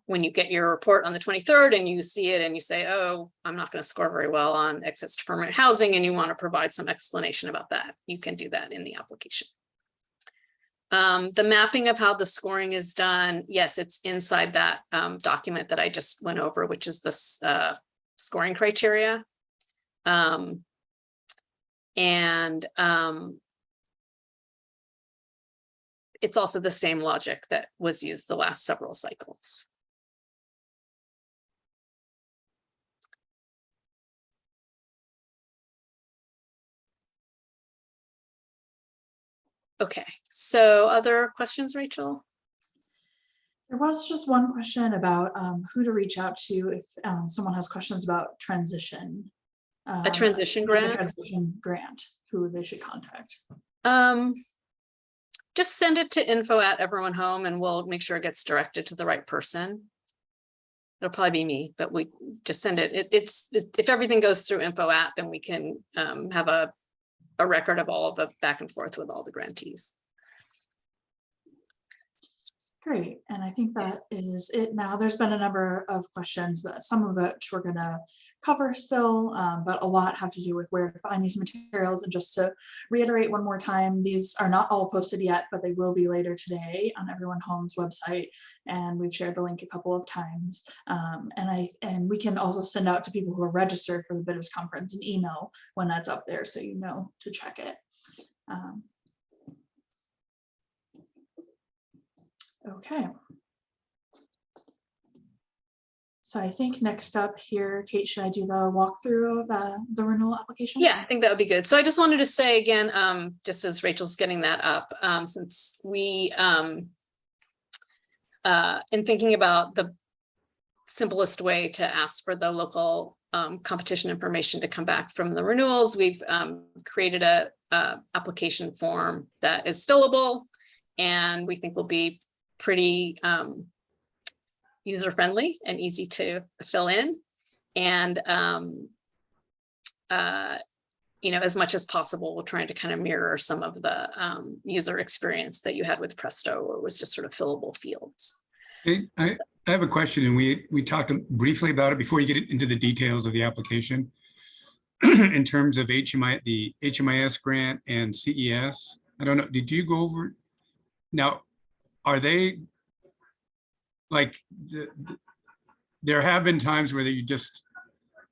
when you get your report on the 23rd and you see it and you say, oh, I'm not going to score very well on access to permanent housing, and you want to provide some explanation about that, you can do that in the application. The mapping of how the scoring is done, yes, it's inside that document that I just went over, which is this scoring criteria. It's also the same logic that was used the last several cycles. Okay, so other questions, Rachel? There was just one question about who to reach out to if someone has questions about transition. A transition the grant? Transition grant, who they should contact. Just send it to info@everyonehome and we'll make sure it gets directed to the right person. It'll probably be me, but we just send it. If everything goes through info@, then we can have a record of all of the back and forth with all the grantees. Great, and I think that is it now. There's been a number of questions that some of which we're going to cover still, but a lot have to do with where to find these materials. And just to reiterate one more time, these are not all posted yet, but they will be later today on Everyone Home's website. And we've shared the link a couple of times. And we can also send out to people who are registered for the Bidders Conference an email when that's up there, so you know to check it. Okay. So I think next up here, Kate, should I do the walkthrough of the renewal application? Yeah, I think that would be good. So I just wanted to say again, just as Rachel's getting that up, since we, in thinking about the simplest way to ask for the local competition information to come back from the renewals, we've created a application form that is fillable and we think will be pretty user-friendly and easy to fill in. And, you know, as much as possible, we're trying to kind of mirror some of the user experience that you had with Presto, where it was just sort of fillable fields. Hey, I have a question, and we talked briefly about it before you get into the details of the application. In terms of the HMIS grant and CES, I don't know, did you go over? Now, are they like, there have been times where the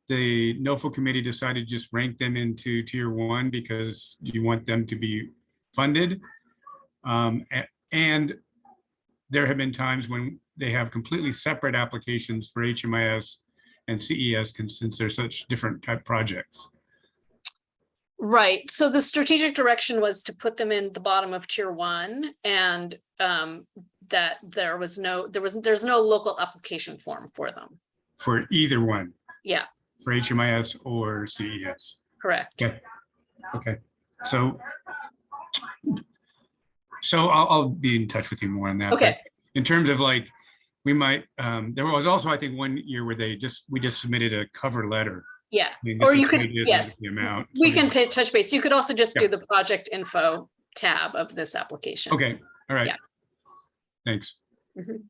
NOFO committee decided to just rank them into tier 1 because you want them to be funded. And there have been times when they have completely separate applications for HMIS and CES since they're such different type projects. Right. So the strategic direction was to put them in the bottom of tier 1, and that there's no local application form for them. For either one. Yeah. For HMIS or CES. Correct. Okay. Okay. So I'll be in touch with you more on that. Okay. But in terms of like, we might, there was also, I think, one year where we just submitted a cover letter. Yeah. I mean, Or you could, yes, the amount. we So can touch base. You could also just Yeah. do the project info tab of this application. Okay. All right. Yeah. Thanks. Mhm.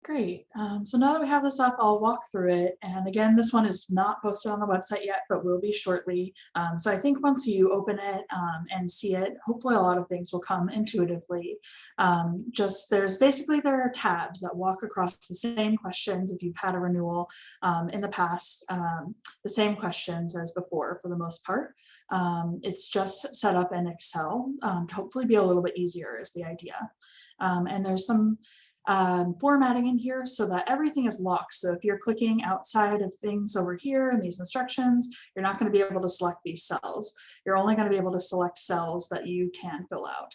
Great. So now that we have this up, I'll walk through it. And again, this one is not posted on the website yet, but will be shortly. So I think once you open it and see it, hopefully a lot of things will come intuitively. There are tabs that walk across the same questions. If you've had a renewal in the past, the same questions as before for the most part. It's just set up in Excel to hopefully be a little bit easier is the idea. And there's some formatting in here so that everything is locked. So if you're clicking outside of things over here in these instructions, you're not going to be able to select these cells. You're only going to be able to select cells that you can fill out.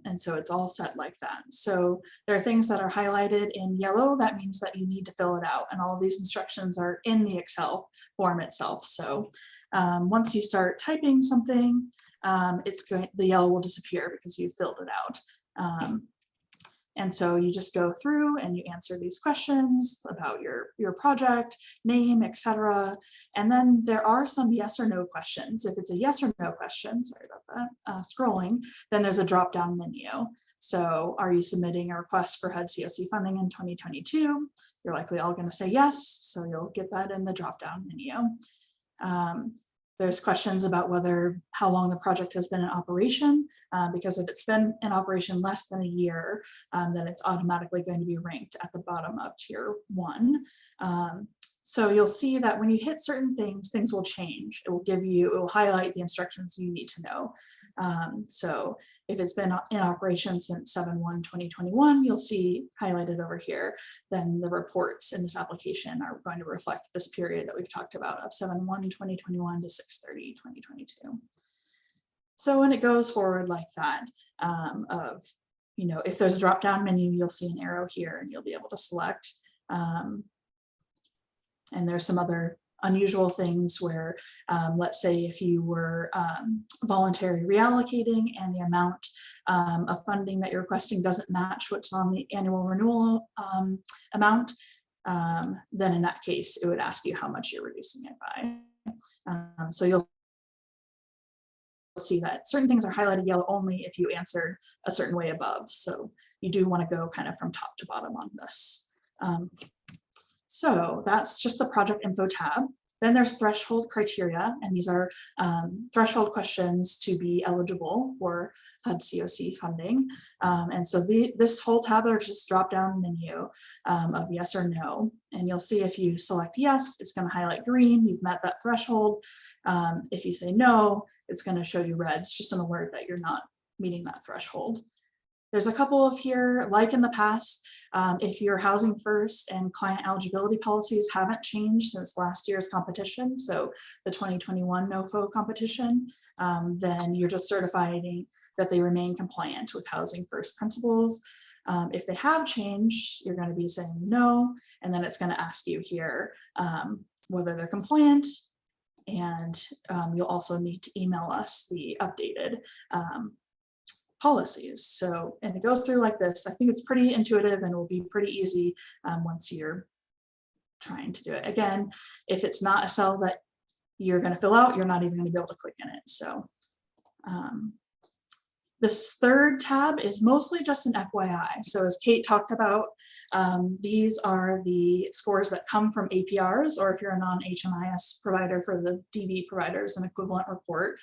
And so it's all set like that. So there are things that are highlighted in yellow. That means that you need to fill it out. And all of these instructions are in the Excel form itself. So once you start typing something, the yellow will disappear because you filled it out. And so you just go through and you answer these questions about your project, name, etc. And then there are some yes or no questions. If it's a yes or no question, sorry about that, scrolling, then there's a drop-down menu. So are you submitting a request for HUD CoC funding in 2022? You're likely all going to say yes, so you'll get that in the drop-down menu. There's questions about how long the project has been in operation, because if it's been in operation less than a year, then it's automatically going to be ranked at the bottom of tier 1. So you'll see that when you hit certain things, things will change. It will highlight the instructions you need to know. So if it's been in operation since 7/1/2021, you'll see highlighted over here, then the reports in this application are going to reflect this period that we've talked about of 7/1/2021 to 6/30/2022. So when it goes forward like that, if there's a drop-down menu, you'll see an arrow here and you'll be able to select. And there's some other unusual things where, let's say if you were voluntary reallocating and the amount of funding that you're requesting doesn't match what's on the annual renewal amount, then in that case, it would ask you how much you're reducing it by. So you'll see that certain things are highlighted yellow only if you answered a certain way above. So you do want to go kind of from top to bottom on this. So that's just the project info tab. Then there's threshold criteria, and these are threshold questions to be eligible for HUD CoC funding. And so this whole tab is just drop-down menu of yes or no. And you'll see if you select yes, it's going to highlight green, you've met that threshold. If you say no, it's going to show you red. It's just an alert that you're not meeting that threshold. There's a couple of here, like in the past, if your housing first and client eligibility policies haven't changed since last year's competition, so the 2021 NOFO competition, then you're just certifying that they remain compliant with housing first principles. If they have changed, you're going to be saying no, and then it's going to ask you here whether they're compliant, and you'll also need to email us the updated policies. So, and it goes through like this. I think it's pretty intuitive and will be pretty easy once you're trying to do it. Again, if it's not a cell that you're going to fill out, you're not even going to be able to click in it. So this third tab is mostly just an FYI. So as Kate talked about, these are the scores that come from APRs, or if you're a non-HMIS provider for the DV providers, an equivalent report.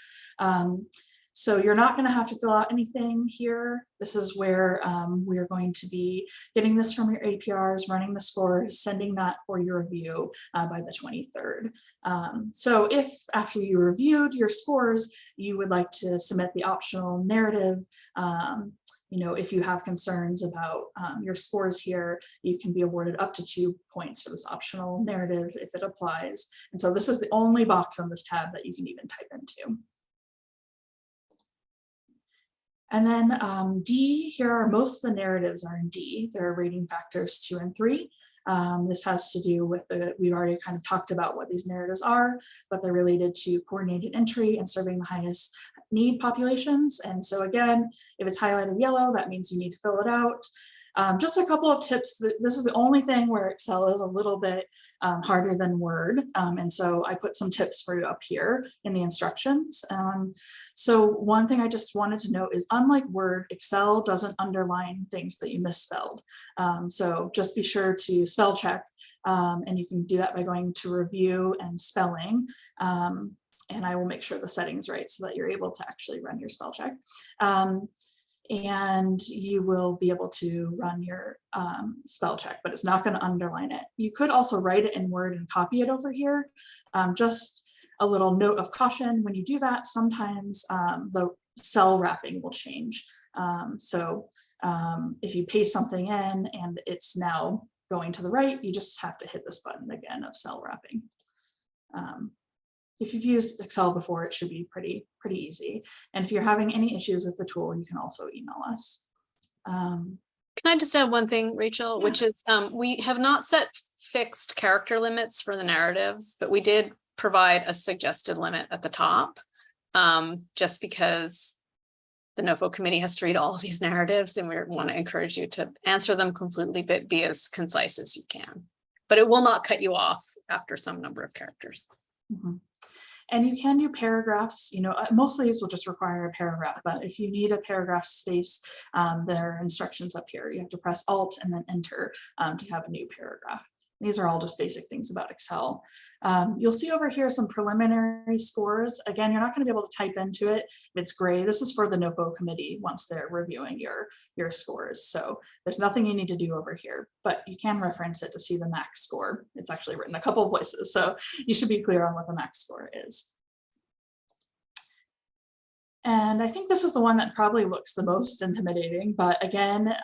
So you're not going to have to fill out anything here. This is where we're going to be getting this from your APRs, running the scores, sending that for your review by the 23rd. So if after you reviewed your scores, you would like to submit the optional narrative, if you have concerns about your scores here, you can be awarded up to 2 points for this optional narrative if it applies. And so this is the only box on this tab that you can even type into. And then D, here are most of the narratives are in D. There are rating factors 2 and 3. This has to do with we've already kind of talked about what these narratives are, but they're related to coordinated entry and serving the highest need populations. And so again, if it's highlighted yellow, that means you need to fill it out. Just a couple of tips. This is the only thing where Excel is a little bit harder than Word. And so I put some tips for you up here in the instructions. So one thing I just wanted to note is, unlike Word, Excel doesn't underline things that you misspelled. So just be sure to spell check. And you can do that by going to review and spelling. And I will make sure the setting's right so that you're able to actually run your spell check. And you will be able to run your spell check, but it's not going to underline it. You could also write it in Word and copy it over here. Just a little note of caution, when you do that, sometimes the cell wrapping will change. So if you paste something in and it's now going to the right, you just have to hit this button again of cell wrapping. If you've used Excel before, it should be pretty easy. And if you're having any issues with the tool, you can also email us. Can I just add one thing, Rachel, which is we have not set fixed character limits for the narratives, but we did provide a suggested limit at the top, just because the NOFO committee has to read all of these narratives, and we want to encourage you to answer them completely, but be as concise as you can. But it will not cut you off after some number of characters. Mm-hmm. And you can do paragraphs, most of these will just require a paragraph, but if you need a paragraph space, there are instructions up here. You have to press Alt and then Enter to have a new paragraph. These are all just basic things about Excel. You'll see over here some preliminary scores. Again, you're not going to be able to type into it. It's gray. This is for the NOFO committee once they're reviewing your scores. So there's nothing you need to do over here, but you can reference it to see the max score. It's actually written a couple of places, so you should be clear on what the max score is. And I think this is the one that probably looks the most intimidating, but again,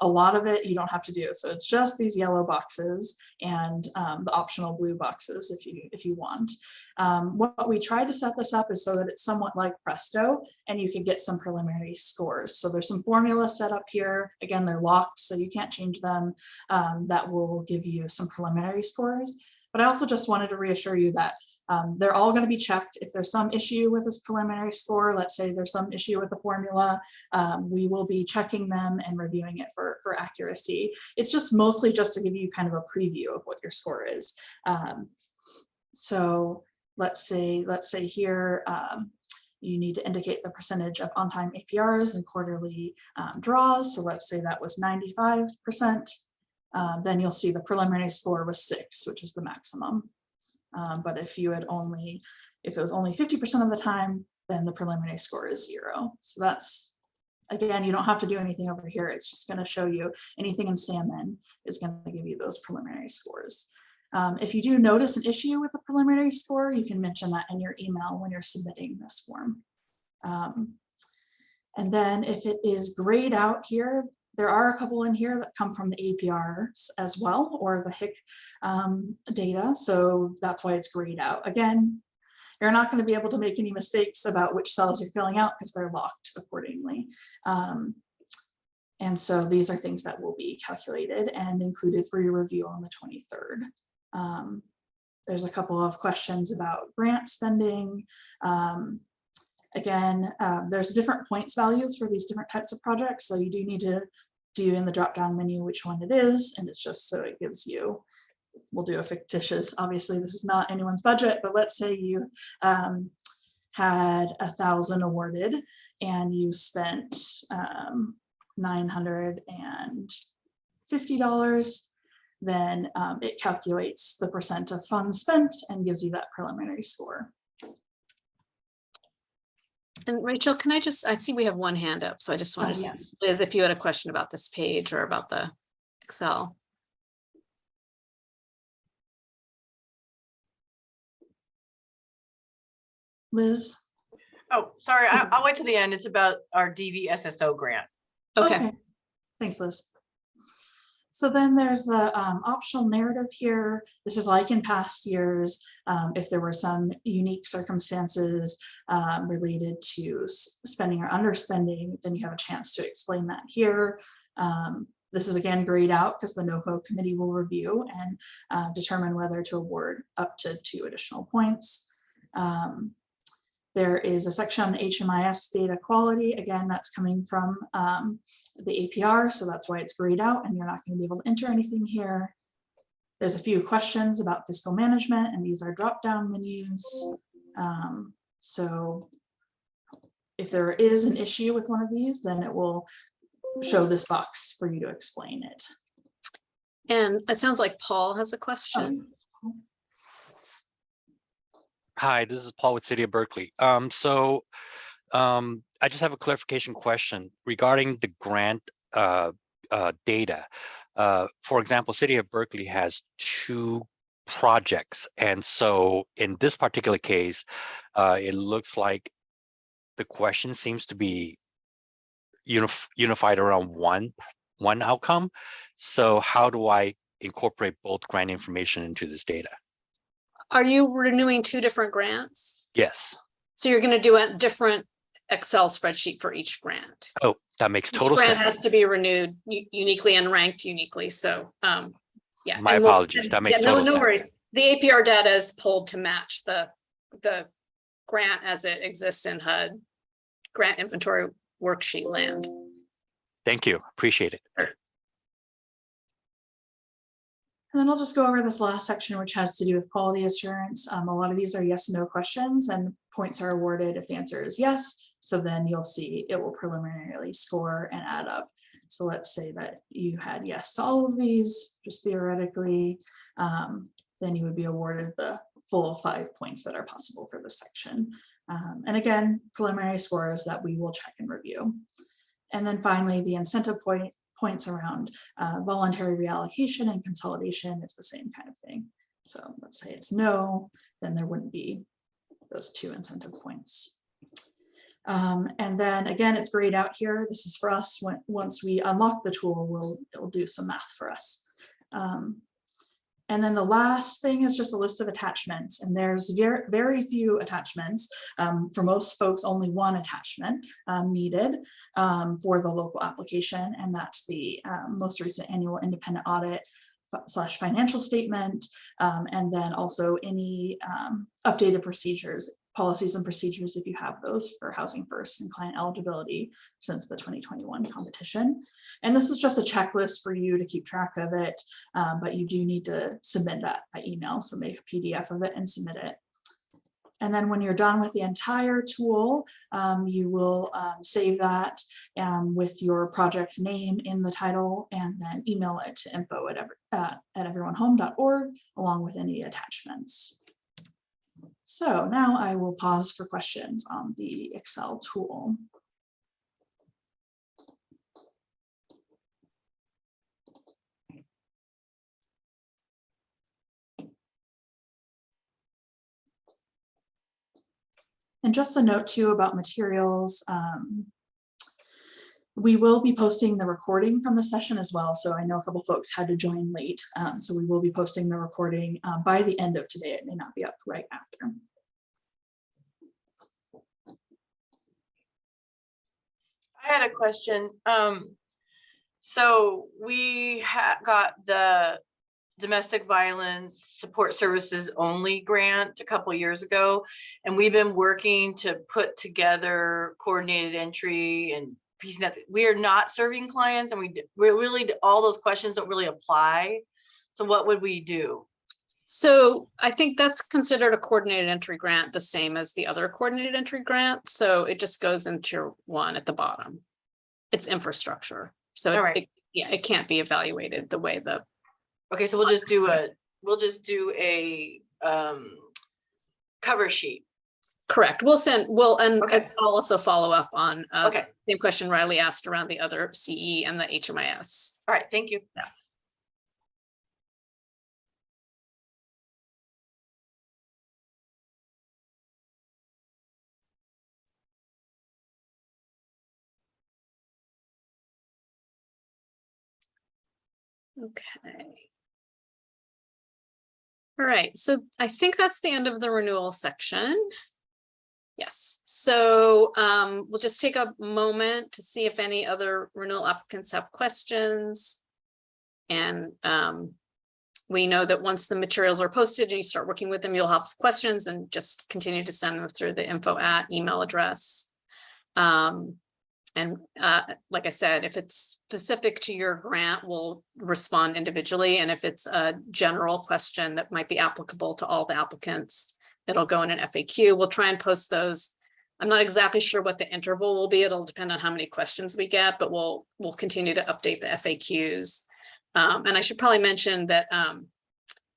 a lot of it you don't have to do. So it's just these yellow boxes and the optional blue boxes if you want. What we tried to set this up is so that it's somewhat like Presto and you can get some preliminary scores. So there's some formulas set up here. Again, they're locked, so you can't change them. That will give you some preliminary scores. But I also just wanted to reassure you that they're all going to be checked. If there's some issue with this preliminary score, let's say there's some issue with the formula, we will be checking them and reviewing it for accuracy. It's just mostly just to give you kind of a preview of what your score is. So let's say here, you need to indicate the percentage of on-time APRs and quarterly draws. So let's say that was 95%. Then you'll see the preliminary score was 6, which is the maximum. But if it was only 50% of the time, then the preliminary score is 0. So that's, again, you don't have to do anything over here. It's just going to show you anything in salmon is going to give you those preliminary scores. If you do notice an issue with the preliminary score, you can mention that in your email when you're submitting this form. And then if it is grayed out here, there are a couple in here that come from the APRs as well, or the HIC data. So that's why it's grayed out. Again, you're not going to be able to make any mistakes about which cells you're filling out because they're locked accordingly. And so these are things that will be calculated and included for your review on the 23rd. There's a couple of questions about grant spending. Again, there's different points values for these different types of projects. So you do need to do in the drop-down menu which one it is. And it's just so it gives you, we'll do a fictitious, obviously this is not anyone's budget, but let's say you had 1,000 awarded and you spent $950, then it calculates the percent of funds spent and gives you that preliminary score. And Rachel, can I see we have one hand up, so I just wanted to yes. see if you had a question about this page or about the Excel. Liz? Oh, sorry, I'll wait to the end. It's about our DVSSO grant. Okay. Thanks, Liz. So then there's the optional narrative here. This is like in past years, if there were some unique circumstances related to spending or underspending, then you have a chance to explain that here. This is again grayed out because the NOFO committee will review and determine whether to award up to 2 additional points. There is a section on HMIS data quality. Again, that's coming from the APR, so that's why it's grayed out and you're not going to be able to enter anything here. There's a few questions about fiscal management, and these are drop-down menus. So if there is an issue with one of these, then it will show this box for you to explain it. And it sounds like Paul has a question. Hi, this is Paul with City of Berkeley. I just have a clarification question regarding the grant data. For example, City of Berkeley has 2 projects. And so in this particular case, it looks like the question seems to be unified around one outcome. So how do I incorporate both grant information into this data? Are you renewing 2 different grants? Yes. So you're going to do a different Excel spreadsheet for each grant. Oh, that makes total Each grant sense. has to be renewed uniquely and ranked uniquely. So yeah. My apologies. That makes total sense. No worries. The APR data is pulled to match the grant as it exists in HUD grant inventory worksheet land. Thank you. Appreciate it. Sure. And then I'll just go over this last section, which has to do with quality assurance. A lot of these are yes, no questions, and points are awarded if the answer is yes. So then you'll see it will preliminarily score and add up. So let's say that you had yes to all of these, just theoretically, then you would be awarded the full 5 points that are possible for this section. And again, preliminary scores that we will check and review. And then finally, the incentive points around voluntary reallocation and consolidation is the same kind of thing. So let's say it's no, then there wouldn't be those 2 incentive points. And then again, it's grayed out here. This is for us. Once we unlock the tool, it'll do some math for us. And then the last thing is just a list of attachments, and there's very few attachments. For most folks, only one attachment needed for the local application, and that's the most recent annual independent audit / financial statement, and then also any updated procedures, policies and procedures, if you have those, for Housing First and client eligibility since the 2021 competition. And this is just a checklist for you to keep track of it, but you do need to submit that by email. So make a PDF of it and submit it. And then when you're done with the entire tool, you will save that with your project name in the title, and then email it to info@everyonehome.org along with any attachments. So now I will pause for questions on the Excel tool. And just a note too about materials. We will be posting the recording from the session as well. So I know a couple folks had to join late. So we will be posting the recording by the end of today. It may not be up right after. I had a question. So we got the domestic violence support services only grant a couple years ago, and we've been working to put together coordinated entry and piecing that. We are not serving clients, and we're really, all those questions don't really apply. So what would we do? So I think that's considered a coordinated entry grant, the same as the other coordinated entry grant. So it just goes into tier 1 at the bottom. It's infrastructure. So All right. it can't be evaluated the way the. Okay, so we'll just do a cover sheet. Correct. Okay. I'll also follow up on Okay. the same question Riley asked around the other CE and the HMIS. All right, thank you. Yeah. Okay. All right, so I think that's the end of the renewal section. Yes, so we'll just take a moment to see if any other renewal applicants have questions. And we know that once the materials are posted and you start working with them, you'll have questions, and just continue to send them through the info@ email address. And like I said, if it's specific to your grant, we'll respond individually. And if it's a general question that might be applicable to all the applicants, it'll go in an FAQ. We'll try and post those. I'm not exactly sure what the interval will be. It'll depend on how many questions we get, but we'll continue to update the FAQs. And I should probably mention that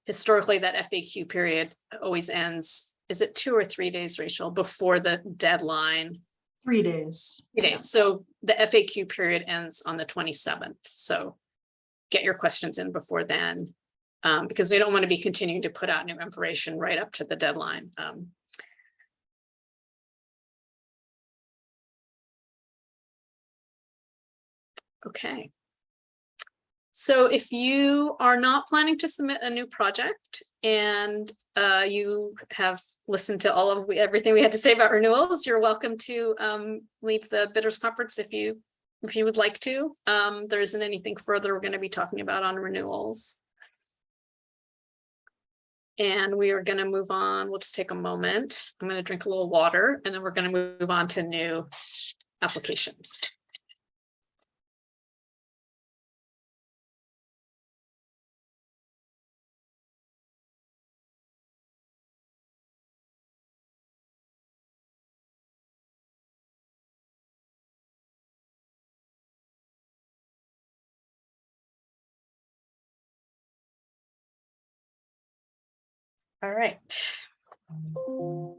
historically that FAQ period always ends, is it 2 or 3 days, Rachel, before the deadline? 3 days. 3 days. So the FAQ period ends on the 27th. So get your questions in before then, because we don't want to be continuing to put out new information right up to the deadline. Okay. So if you are not planning to submit a new project and you have listened to all of everything we had to say about renewals, you're welcome to leave the bidders conference if you would like to. There isn't anything further we're going to be talking about on renewals. And we are going to move on. We'll just take a moment. I'm going to drink a little water, and then we're going to move on to new applications. All right. All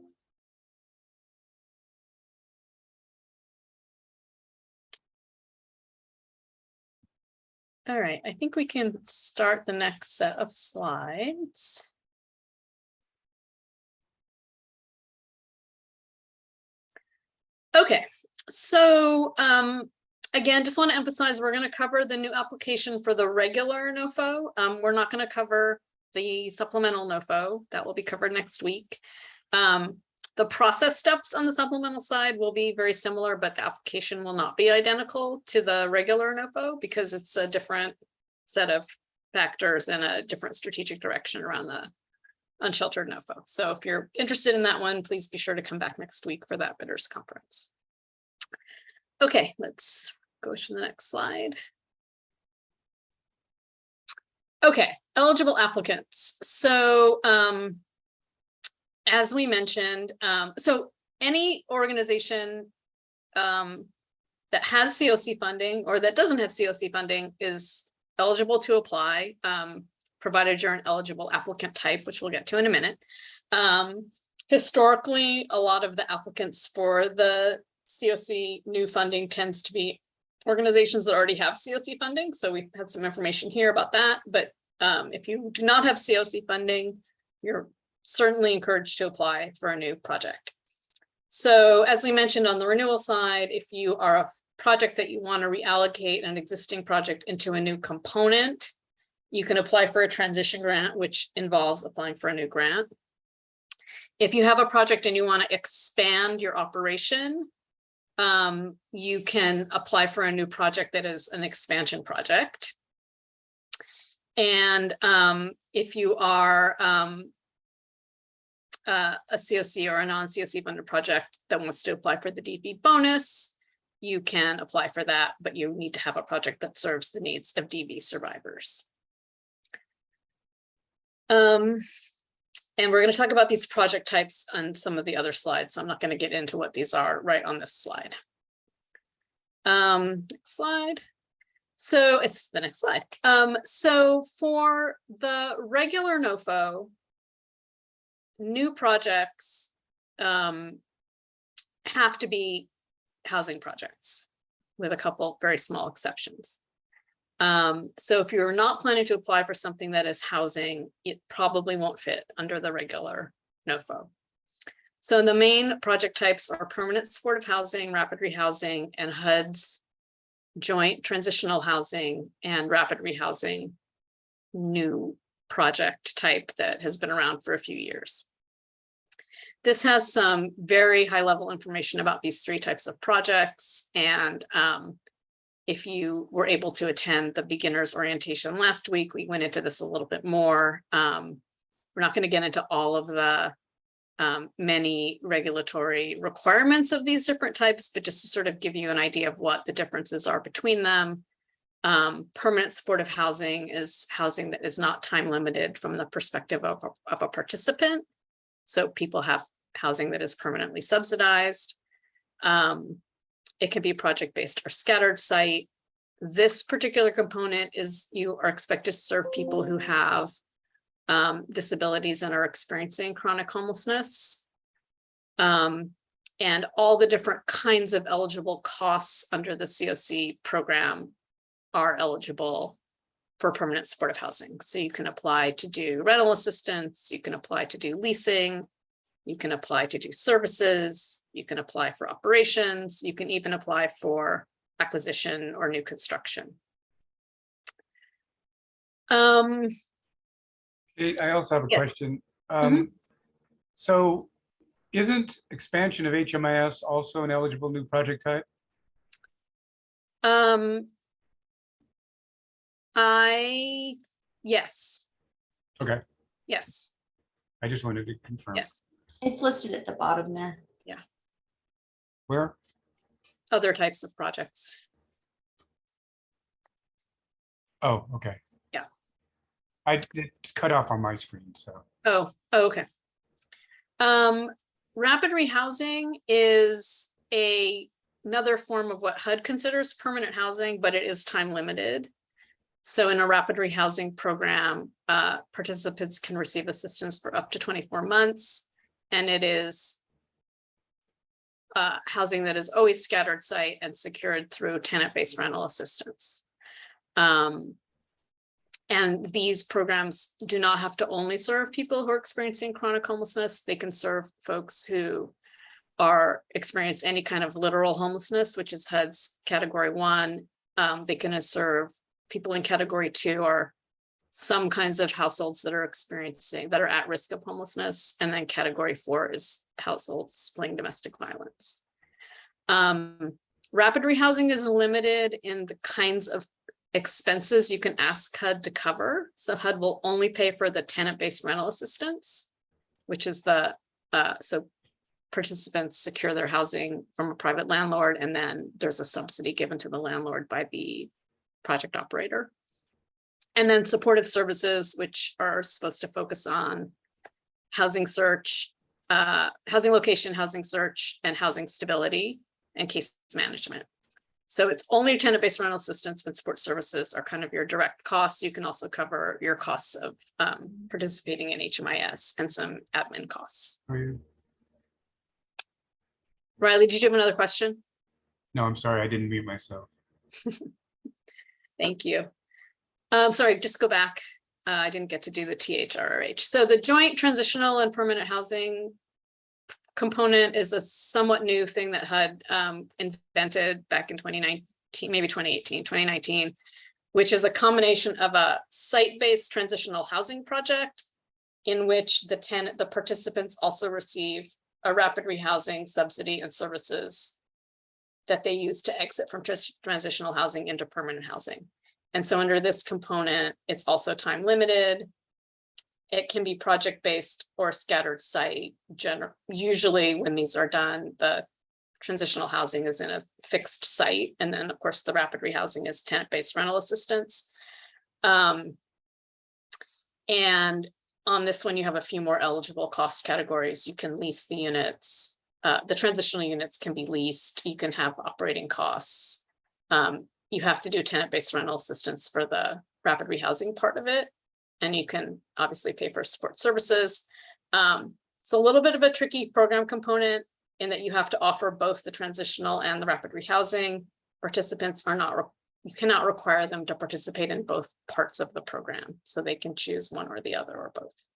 right, I think we can start the next set of slides. Okay, so again, just want to emphasize we're going to cover the new application for the regular NOFO. We're not going to cover the supplemental NOFO. That will be covered next week. The process steps on the supplemental side will be very similar, but the application will not be identical to the regular NOFO because it's a different set of factors and a different strategic direction around the unsheltered NOFO. So if you're interested in that one, please be sure to come back next week for that bidders conference. Okay, let's go to the next slide. Okay, eligible applicants. So as we mentioned, so any organization that has CoC funding or that doesn't have CoC funding is eligible to apply, provided you're an eligible applicant type, which we'll get to in a minute. Historically, a lot of the applicants for the CoC new funding tends to be organizations that already have CoC funding. So we've had some information here about that. But if you do not have CoC funding, you're certainly encouraged to apply for a new project. So as we mentioned on the renewal side, if you are a project that you want to reallocate an existing project into a new component, you can apply for a transition grant, which involves applying for a new grant. If you have a project and you want to expand your operation, you can apply for a new project that is an expansion project. And if you are a CoC or a non-CoC funded project that wants to apply for the DV bonus, you can apply for that, but you need to have a project that serves the needs of DV survivors. And we're going to talk about these project types on some of the other slides, so I'm not going to get into what these are right on this slide. Next slide. So it's the next slide. So for the regular NOFO, new projects have to be housing projects with a couple very small exceptions. So if you're not planning to apply for something that is housing, it probably won't fit under the regular NOFO. So the main project types are permanent supportive housing, rapid rehousing, and HUD's joint transitional housing and rapid rehousing new project type that has been around for a few years. This has some very high level information about these three types of projects. And if you were able to attend the beginners orientation last week, we went into this a little bit more. We're not going to get into all of the many regulatory requirements of these different types, but just to sort of give you an idea of what the differences are between them. Permanent supportive housing is housing that is not time limited from the perspective of a participant. So people have housing that is permanently subsidized. It can be project-based or scattered site. This particular component is you are expected to serve people who have disabilities and are experiencing chronic homelessness. And all the different kinds of eligible costs under the CoC program are eligible for permanent supportive housing. So you can apply to do rental assistance, you can apply to do leasing, you can apply to do services, you can apply for operations, you can even apply for acquisition or new construction. Kate, I also have a Yes. question. Mhm. So isn't expansion of HMIS also an eligible new project type? Yes. Okay, Yes. I just wanted to confirm. Yes. It's listed at the bottom there. Where? Other types of projects. Oh, okay. Yeah. It's cut off on my screen, so. Oh, okay. Rapid rehousing is another form of what HUD considers permanent housing, but it is time limited. So in a rapid rehousing program, participants can receive assistance for up to 24 months, and it is housing that is always scattered site and secured through tenant-based rental assistance. And these programs do not have to only serve people who are experiencing chronic homelessness. They can serve folks who experience any kind of literal homelessness, which is HUD's category 1. They can serve people in category 2 are some kinds of households that are at risk of homelessness. And then category 4 is households fleeing domestic violence. Rapid rehousing is limited in the kinds of expenses you can ask HUD to cover. So HUD will only pay for the tenant-based rental assistance, which is so participants secure their housing from a private landlord, and then there's a subsidy given to the landlord by the project operator. And then supportive services, which are supposed to focus on housing search, housing location, housing search, and housing stability and case management. So it's only tenant-based rental assistance, and support services are kind of your direct costs. You can also cover your costs of participating in HMIS and some admin costs. Riley, did you have another question? No, I'm sorry, I didn't mute myself. Thank you. Sorry, just go back. I didn't get to do the THRH. So the joint transitional and permanent housing component is a somewhat new thing that HUD invented back in 2019, maybe 2019, which is a combination of a site-based transitional housing project in which the participants also receive a rapid rehousing subsidy and services that they use to exit from transitional housing into permanent housing. And so under this component, it's also time limited. It can be project-based or scattered site. Usually when these are done, the transitional housing is in a fixed site. And then of course the rapid rehousing is tenant-based rental assistance. And on this one, you have a few more eligible cost categories. You can lease the units. The transitional units can be leased. You can have operating costs. You have to do tenant-based rental assistance for the rapid rehousing part of it. And you can obviously pay for support services. It's a little bit of a tricky program component in that you have to offer both the transitional and the rapid rehousing. Participants are not, you cannot require them to participate in both parts of the program. So they can choose one or the other or both.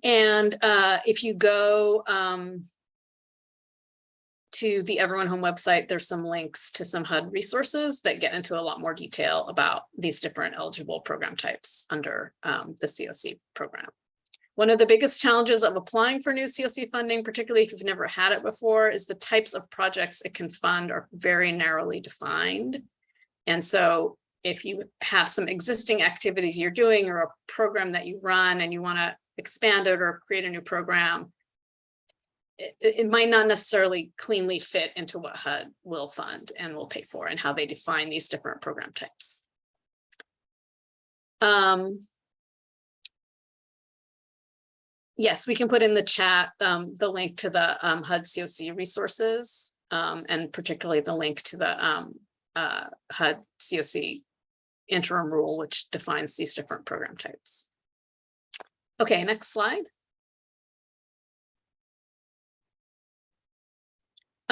If you go to the Everyone Home website, there's some links to some HUD resources that get into a lot more detail about these different eligible program types under the CoC program. One of the biggest challenges of applying for new CoC funding, particularly if you've never had it before, is the types of projects it can fund are very narrowly defined. And so if you have some existing activities you're doing or a program that you run and you want to expand it or create a new program, it might not necessarily cleanly fit into what HUD will fund and will pay for and how they define these different program types. Yes, we can put in the chat the link to the HUD CoC resources and particularly the link to the HUD CoC interim rule, which defines these different program types. Okay, next slide.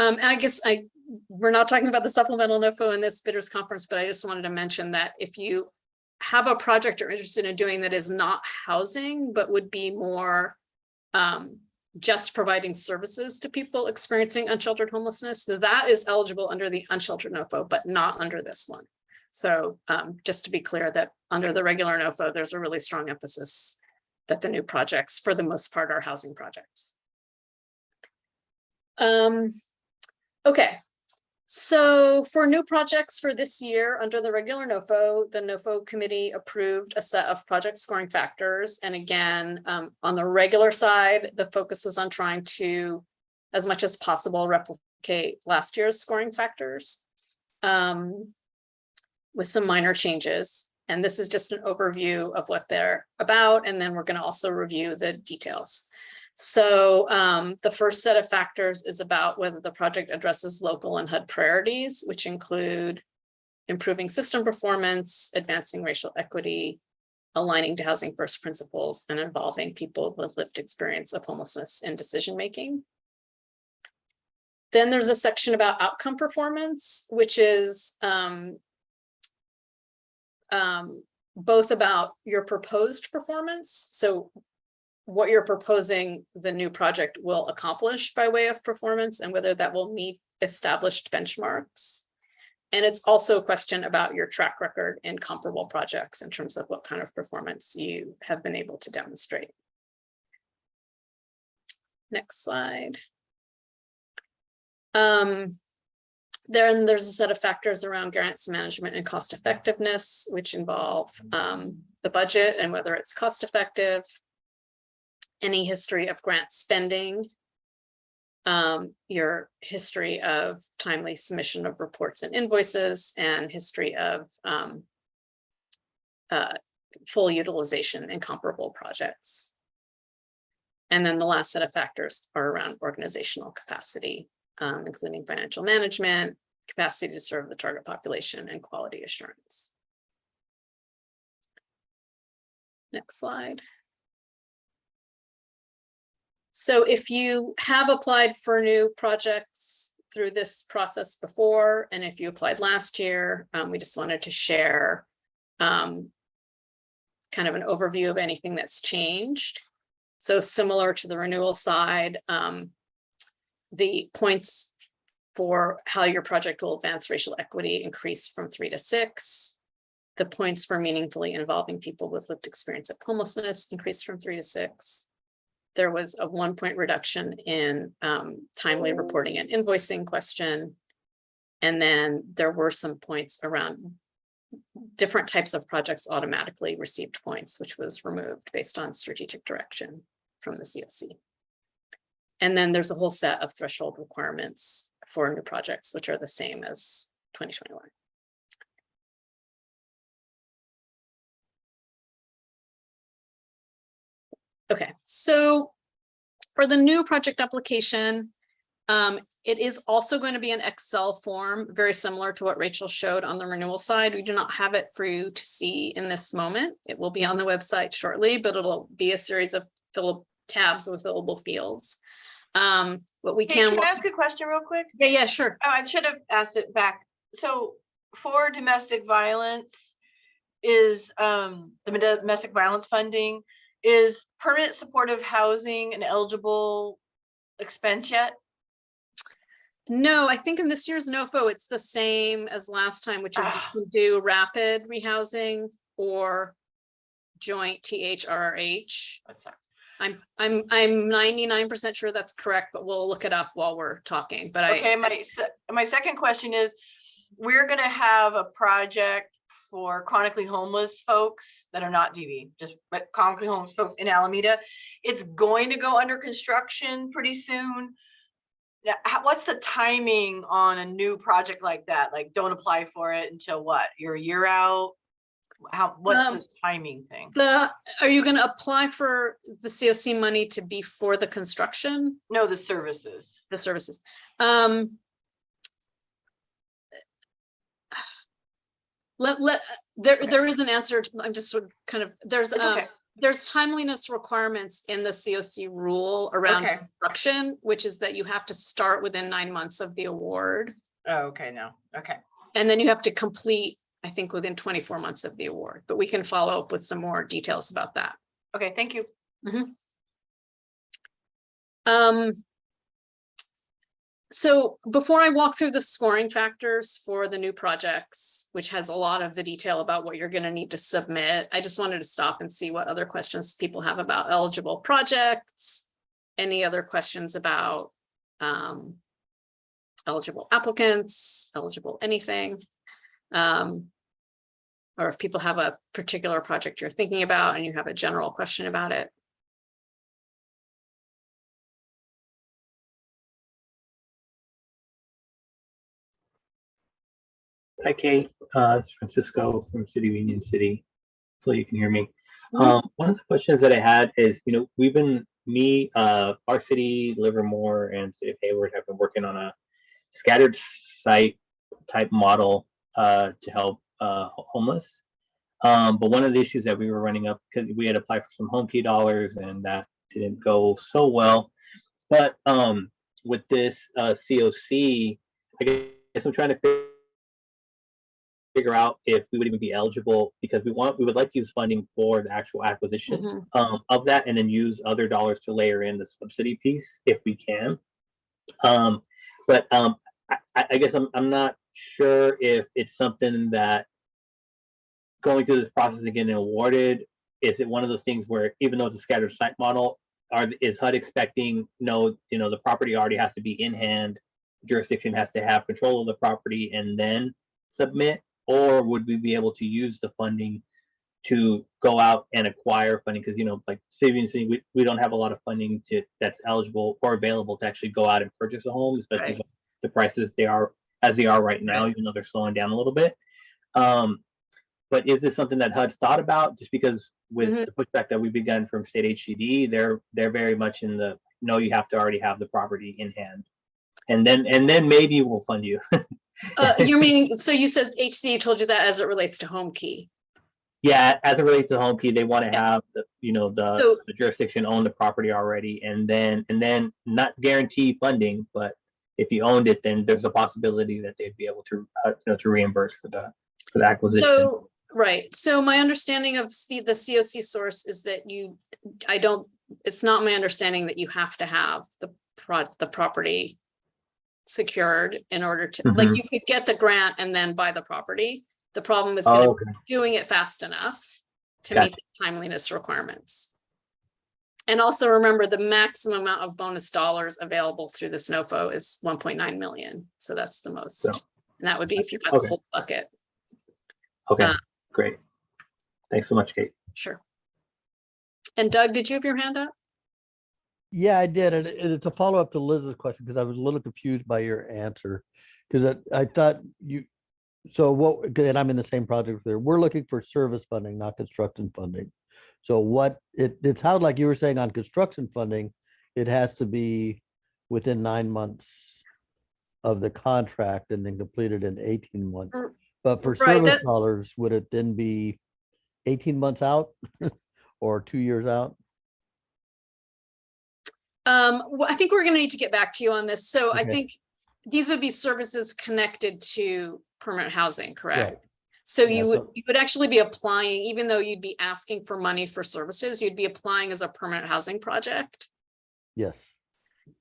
I guess we're not talking about the supplemental NOFO in this bidders conference, but I just wanted to mention that if you have a project you're interested in doing that is not housing, but would be more just providing services to people experiencing unsheltered homelessness, that is eligible under the unsheltered NOFO, but not under this one. So just to be clear that under the regular NOFO, there's a really strong emphasis that the new projects, for the most part, are housing projects. Okay, so for new projects for this year under the regular NOFO, the NOFO committee approved a set of project scoring factors. And again, on the regular side, the focus was on trying to, as much as possible, replicate last year's scoring factors with some minor changes. And this is just an overview of what they're about. And then we're going to also review the details. So the first set of factors is about whether the project addresses local and HUD priorities, which include improving system performance, advancing racial equity, aligning to housing first principles, and involving people with lived experience of homelessness in decision-making. Then there's a section about outcome performance, which is both about your proposed performance. So what you're proposing the new project will accomplish by way of performance and whether that will meet established benchmarks. And it's also a question about your track record in comparable projects in terms of what kind of performance you have been able to demonstrate. Next slide. There's a set of factors around grants management and cost effectiveness, which involve the budget and whether it's cost effective, any history of grant spending, your history of timely submission of reports and invoices, and history of full utilization in comparable projects. And then the last set of factors are around organizational capacity, including financial management, capacity to serve the target population, and quality assurance. Next slide. So if you have applied for new projects through this process before, and if you applied last year, we just wanted to share kind of an overview of anything that's changed. So similar to the renewal side, the points for how your project will advance racial equity increased from 3 to 6. The points for meaningfully involving people with lived experience of homelessness increased from 3 to 6. There was a 1-point reduction in timely reporting and invoicing question. And then there were some points around different types of projects automatically received points, which was removed based on strategic direction from the CoC. And then there's a whole set of threshold requirements for new projects, which are the same as 2021. Okay, so for the new project application, it is also going to be an Excel form, very similar to what Rachel showed on the renewal side. We do not have it for you to see in this moment. It will be on the website shortly, but it'll be a series of tabs with fillable fields. What we Can I ask a question real quick? Yeah, sure. Oh, I should have asked it back. So for domestic violence, is the domestic violence funding, is permanent supportive housing an eligible expense yet? No, I think in this year's NOFO, it's the same as last time, which is you can do rapid rehousing or joint THRH. That sucks. I'm 99% sure that's correct, but we'll look it up while we're talking. But okay, my second question is, we're going to have a project for chronically homeless folks that are not DV, just chronically homeless folks in Alameda. It's going to go under construction pretty soon. Now, what's the timing on a new project like that? Like, don't apply for it until what? You're a year out? What's the timing thing? Are you going to apply for the CoC money to be for the construction? No, the services. The services. There is an answer. I'm just sort of kind of there's timeliness requirements in the CoC rule around construction, which is that you have to start within 9 months of the award. Oh, okay, no, okay. And then you have to complete, I think, within 24 months of the award, but we can follow up with some more details about that. Okay, thank you. So before I walk through the scoring factors for the new projects, which has a lot of the detail about what you're going to need to submit, I just wanted to stop and see what other questions people have about eligible projects, any other questions about eligible applicants, eligible anything, or if people have a particular project you're thinking about and you have a general question about it. Hi, Kate. It's Francisco from City of Union City. So you can hear me. One of the questions that I had is, we've been, our city, Livermore, and City of Hayward have been working on a scattered site type model to help homeless. But one of the issues that we were running up, because we had applied for some home key dollars and that didn't go so well. But with this CoC, I guess I'm trying to figure out if we would even be eligible, because we would like to use funding for the actual acquisition of that, and then use other dollars to layer in the subsidy piece if we can. But I guess I'm not sure if it's something that going through this process and getting awarded, is it one of those things where even though it's a scattered site model, is HUD expecting the property already has to be in hand, jurisdiction has to have control of the property and then submit, or would we be able to use the funding to go out and acquire funding? Because like City, we don't have a lot of funding that's eligible or available to actually go out and purchase a home, especially when the prices they are right now, even though they're slowing down a little bit. But is this something that HUD's thought about? Just because with the pushback that we've begun from state HCD, they're very much in the no, you have to already have the property in hand, and then maybe we'll fund you. You mean, so you said HCD told you that as it relates to home key? Yeah, as it relates to home key, they want to have the jurisdiction own the property already, and then not guarantee funding, but if you owned it, then there's a possibility that they'd be able to to reimburse for the acquisition. So, right. So my understanding of the CoC source is that it's not my understanding that you have to have the property secured in order to, like, you could get the grant and then buy the property. The problem is doing it fast enough to meet the timeliness requirements. And also remember, the maximum amount of bonus dollars available through this NOFO is 1.9 million. So that's the most. And that would be if you got the whole bucket. Okay, great. Thanks so much, Kate. Sure. And Doug, did you have your hand up? Yeah, I did. And it's a follow-up to Liz's question, because I was a little confused by your answer. Because I thought and I'm in the same project there. We're looking for service funding, not construction funding. So it sounded like you were saying on construction funding, it has to be within 9 months of the contract and then completed in 18 months. But for service dollars, would it then be 18 months out or 2 years out? Well, I think we're going to need to get back to you on this. So I think these would be services connected to permanent housing, correct? Right. So you would actually be applying, even though you'd be asking for money for services, you'd be applying as a permanent housing project. Yes.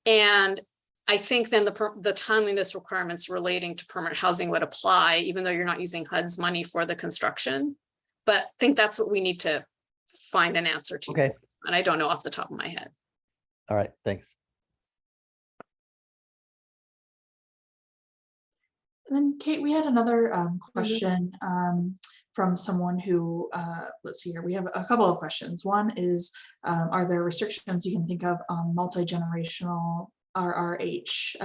And I think then the timeliness requirements relating to permanent housing would apply, even though you're not using HUD's money for the construction. But I think that's what we need to find an answer to. Okay. And I don't know off the top of my head. All right, thanks. And then Kate, we had another question from someone who, let's see here, we have a couple of questions. One is, are there restrictions you can think of on multi-generational RRH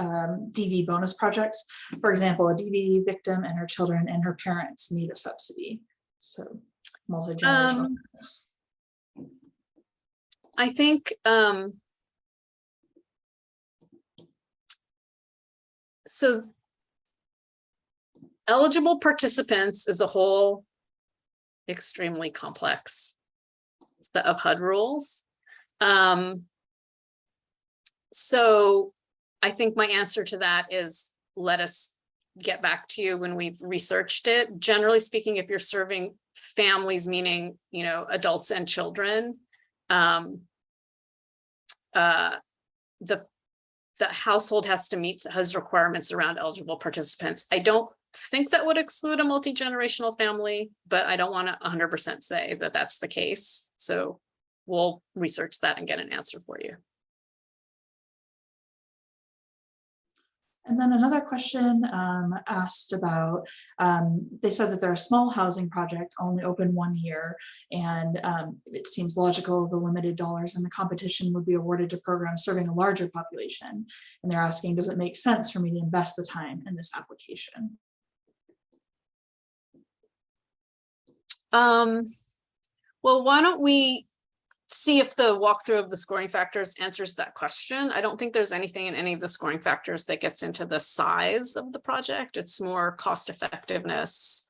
DV bonus projects? For example, a DV victim and her children and her parents need a subsidy. So multi-generational. I think so. Eligible participants is a whole extremely complex set of HUD rules. So I think my answer to that is let us get back to you when we've researched it. Generally speaking, if you're serving families, meaning, adults and children, the household has to meet HUD's requirements around eligible participants. I don't think that would exclude a multi-generational family, but I don't want to 100% say that that's the case. So we'll research that and get an answer for you. And then another question asked about, they said that they're a small housing project, only open 1 year, and it seems logical the limited dollars in the competition would be awarded to programs serving a larger population. And they're asking, does it make sense for me to invest the time in this application? Well, why don't we see if the walkthrough of the scoring factors answers that question. I don't think there's anything in any of the scoring factors that gets into the size of the project. It's more cost effectiveness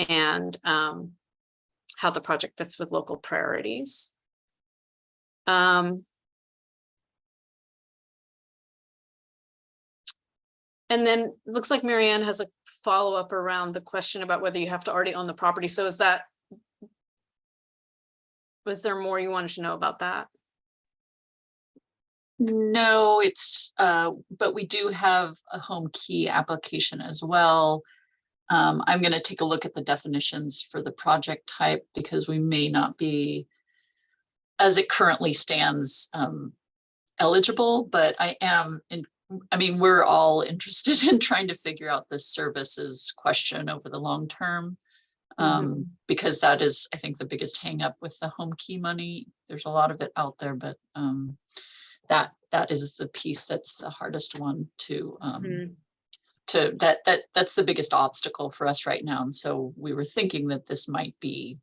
and how the project fits with local priorities. And then it looks like Marianne has a follow-up around the question about whether you have to already own the property. So was there more you wanted to know about that? No, but we do have a home key application as well. I'm going to take a look at the definitions for the project type because we may not be, as it currently stands, eligible, but we're all interested in trying to figure out this services question over the long term. Because that is, I think, the biggest hang up with the home key money. There's a lot of it out there, but that is the piece that's the hardest one that's the biggest obstacle for us right now. And so we were thinking that this might be,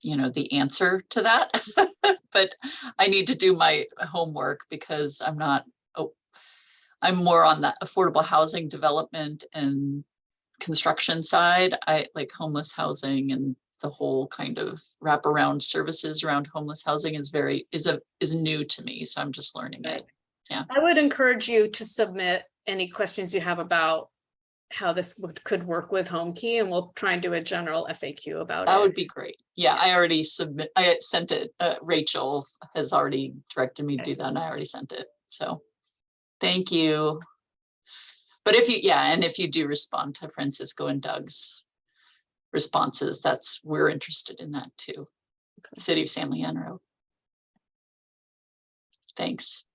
the answer to that, but I need to do my homework because I'm more on the affordable housing development and construction side. I like homeless housing, and the whole kind of wraparound services around homeless housing is new to me. So I'm just learning it. Yeah. I would encourage you to submit any questions you have about how this could work with home key, and we'll try and do a general FAQ about it. That would be great. Yeah, I already I sent it. Rachel has already directed me to do that, and I already sent it. So thank you. But if you do respond to Francisco and Doug's responses, we're interested in that too. City of San Leandro. Thanks.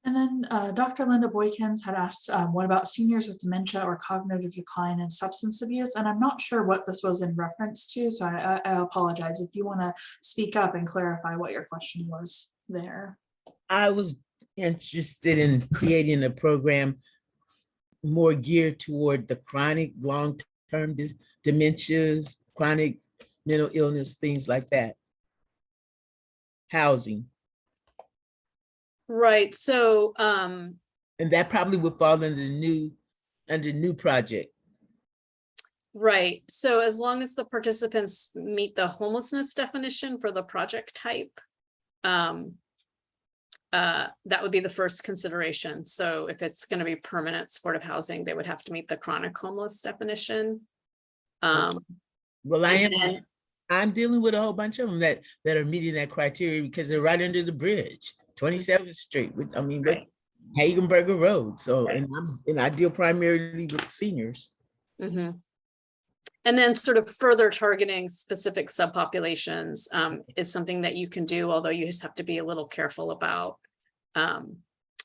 And then Dr. Linda Boykins had asked, what about seniors with dementia or cognitive decline and substance abuse? And I'm not sure what this was in reference to, so I apologize if you want to speak up and clarify what your question was there. I was interested in creating a program more geared toward the chronic long-term dementias, chronic mental illness, things like that. Housing. Right. So and that probably would fall under new project. Right. So as long as the participants meet the homelessness definition for the project type, that would be the first consideration. So if it's going to be permanent supportive housing, they would have to meet the chronic homeless definition. Well, I'm dealing with a whole bunch of them that are meeting that criteria because they're right under the bridge, 27th Street. Right. Hagenberger Road. So, Right. and I deal primarily with seniors. Mm-hmm. And then sort of further targeting specific subpopulations is something that you can do, although you just have to be a little careful about,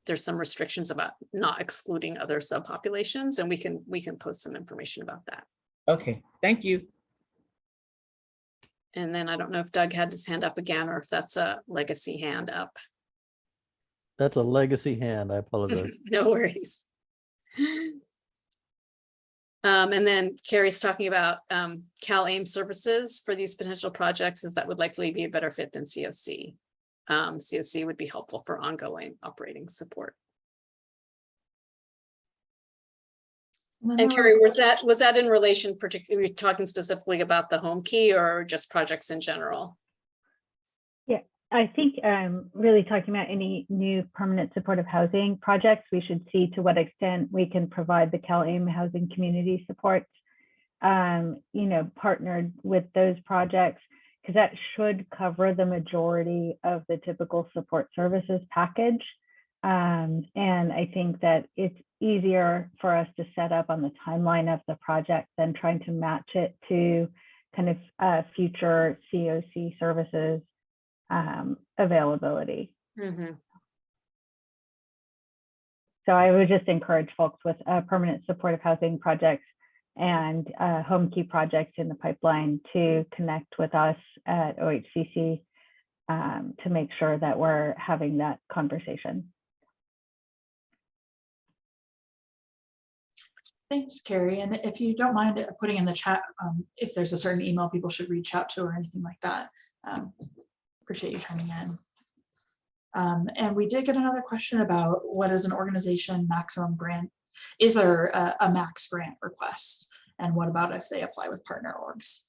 there's some restrictions about not excluding other subpopulations, and we can post some information about that. Okay, thank you. And then I don't know if Doug had his hand up again, or if that's a legacy hand up. That's a legacy hand. I apologize. No worries. And then Carrie's talking about CalAIM services for these potential projects, as that would likely be a better fit than CoC. CoC would be helpful for ongoing operating support. And Carrie, was that in relation, particularly talking specifically about the home key or just projects in general? Yeah, I think really talking about any new permanent supportive housing projects, we should see to what extent we can provide the CalAIM housing community support, partnered with those projects, because that should cover the majority of the typical support services package. And I think that it's easier for us to set up on the timeline of the project than trying to match it to kind of future CoC services availability. Mm-hmm. So I would just encourage folks with permanent supportive housing projects and home key projects in the pipeline to connect with us at OHCC to make sure that we're having that conversation. Thanks, Carrie. And if you don't mind putting in the chat, if there's a certain email people should reach out to or anything like that, appreciate you chiming in. And we did get another question about what is an organization maximum grant? Is there a max grant request? And what about if they apply with partner orgs?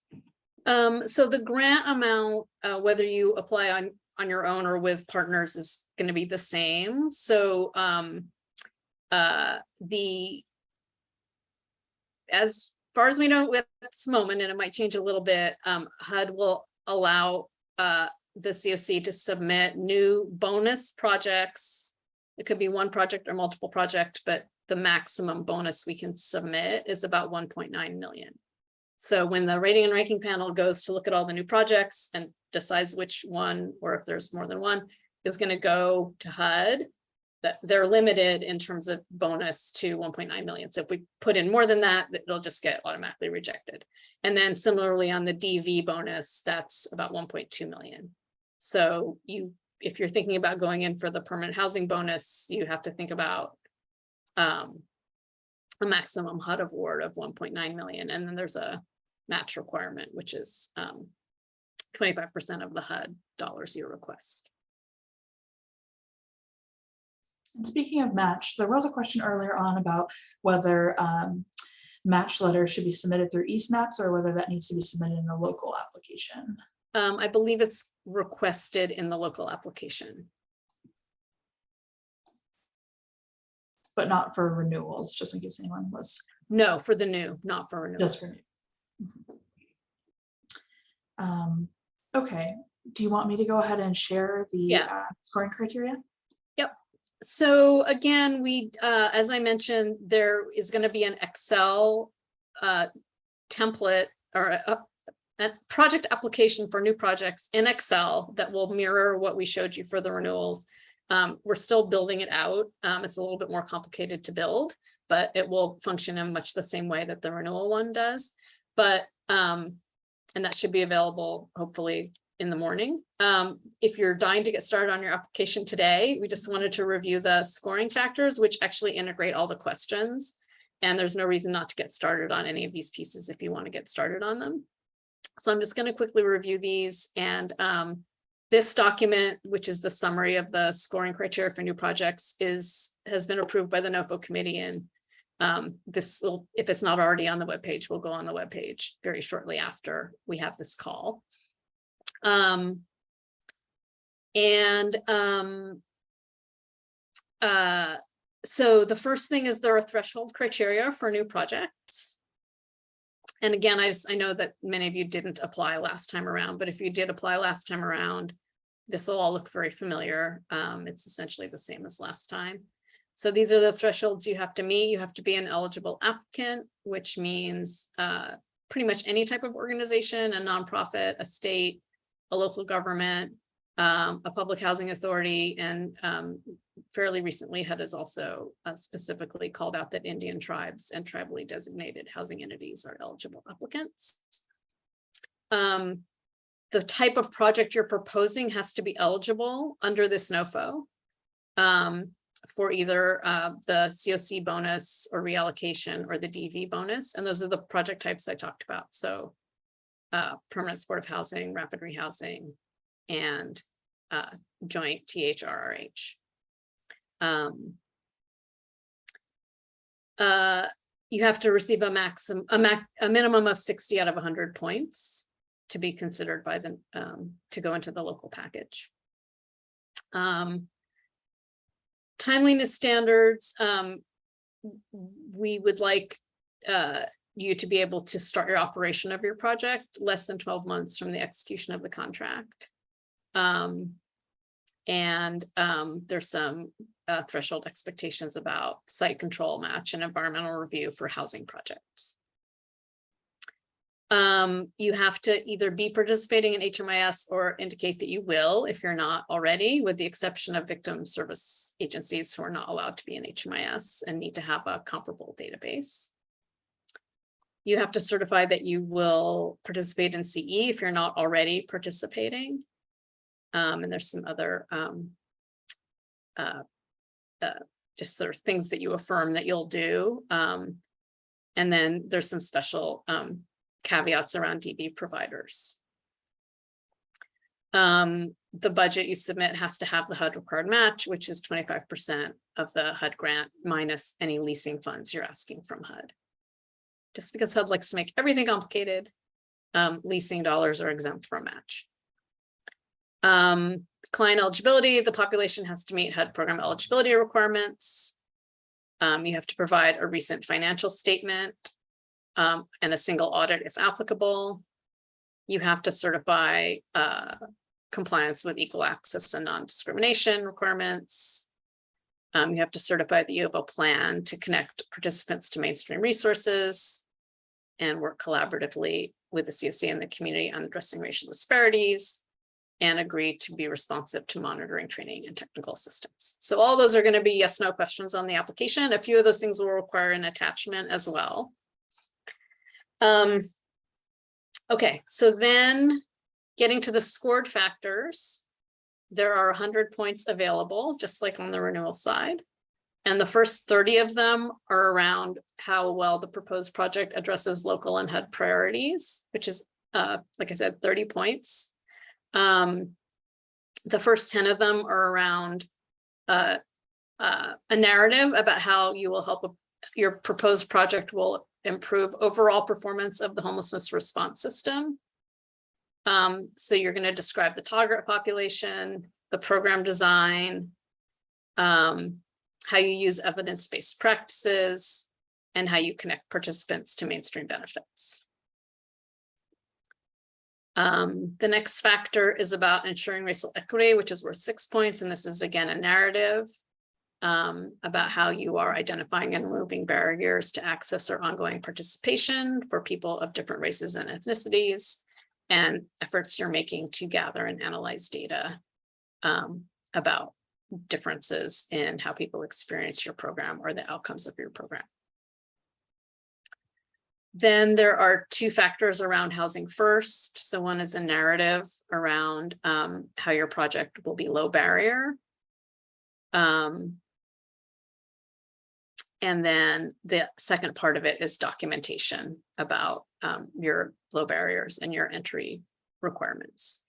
So the grant amount, whether you apply on your own or with partners, is going to be the same. So the as far as we know at this moment, and it might change a little bit, HUD will allow the CoC to submit new bonus projects. It could be one project or multiple project, but the maximum bonus we can submit is about 1.9 million. So when the rating and ranking panel goes to look at all the new projects and decides which one, or if there's more than one, is going to go to HUD, that they're limited in terms of bonus to 1.9 million. So if we put in more than that, it'll just get automatically rejected. And then similarly on the DV bonus, that's about 1.2 million. So if you're thinking about going in for the permanent housing bonus, you have to think about a maximum HUD award of 1.9 million. And then there's a match requirement, which is 25% of the HUD dollars you request. And speaking of match, there was a question earlier on about whether match letters should be submitted through eSnaps or whether that needs to be submitted in a local application. I believe it's requested in the local application. But not for renewals, just in case anyone was. No, for the new, not for renewals. Just for new. Okay, do you want me to go ahead and share the scoring criteria? Yep. So again, as I mentioned, there is going to be an Excel template or a project application for new projects in Excel that will mirror what we showed you for the renewals. We're still building it out. It's a little bit more complicated to build, but it will function in much the same way that the renewal one does. But and that should be available hopefully in the morning. If you're dying to get started on your application today, we just wanted to review the scoring factors, which actually integrate all the questions. And there's no reason not to get started on any of these pieces if you want to get started on them. So I'm just going to quickly review these. And this document, which is the summary of the scoring criteria for new projects, has been approved by the NOFO committee. And this will, if it's not already on the webpage, will go on the webpage very shortly after we have this call. So the first thing is there are threshold criteria for new projects. And again, I know that many of you didn't apply last time around, but if you did apply last time around, this will all look very familiar. It's essentially the same as last time. So these are the thresholds you have to meet. You have to be an eligible applicant, which means pretty much any type of organization, a nonprofit, a state, a local government, a public housing authority, and fairly recently HUD has also specifically called out that Indian tribes and tribally designated housing entities are eligible applicants. The type of project you're proposing has to be eligible under this NOFO for either the CoC bonus or reallocation or the DV bonus. And those are the project types I talked about. So permanent supportive housing, rapid rehousing, and joint THRRH. You have to receive a minimum of 60 out of 100 points to be considered by the to go into the local package. Timeliness standards, we would like you to be able to start your operation of your project less than 12 months from the execution of the contract. There's some threshold expectations about site control, match, and environmental review for housing projects. You have to either be participating in HMIS or indicate that you will if you're not already, with the exception of victim service agencies who are not allowed to be in HMIS and need to have a comparable database. You have to certify that you will participate in CE if you're not already participating. And there's some other just sort of things that you affirm that you'll do. And then there's some special caveats around DV providers. The budget you submit has to have the HUD required match, which is 25% of the HUD grant minus any leasing funds you're asking from HUD. Just because HUD likes to make everything complicated, leasing dollars are exempt from match. Client eligibility, the population has to meet HUD program eligibility requirements. You have to provide a recent financial statement and a single audit if applicable. You have to certify compliance with equal access and non-discrimination requirements. You have to certify that you have a plan to connect participants to mainstream resources and work collaboratively with the CoC and the community on addressing racial disparities, and agree to be responsive to monitoring, training, and technical assistance. So all those are going to be yes, no questions on the application. A few of those things will require an attachment as well. Okay, so then getting to the scored factors, there are 100 points available, just like on the renewal side. And the first 30 of them are around how well the proposed project addresses local and HUD priorities, which is, like I said, 30 points. The first 10 of them are around a narrative about how you will help your proposed project will improve overall performance of the homelessness response system. So you're going to describe the target population, the program design, how you use evidence-based practices, and how you connect participants to mainstream benefits. The next factor is about ensuring racial equity, which is worth 6 points. And this is, again, a narrative about how you are identifying and removing barriers to access or ongoing participation for people of different races and ethnicities, and efforts you're making to gather and analyze data about differences in how people experience your program or the outcomes of your program. Then there are 2 factors around housing first. So one is a narrative around how your project will be low barrier. And then the second part of it is documentation about your low barriers and your entry requirements.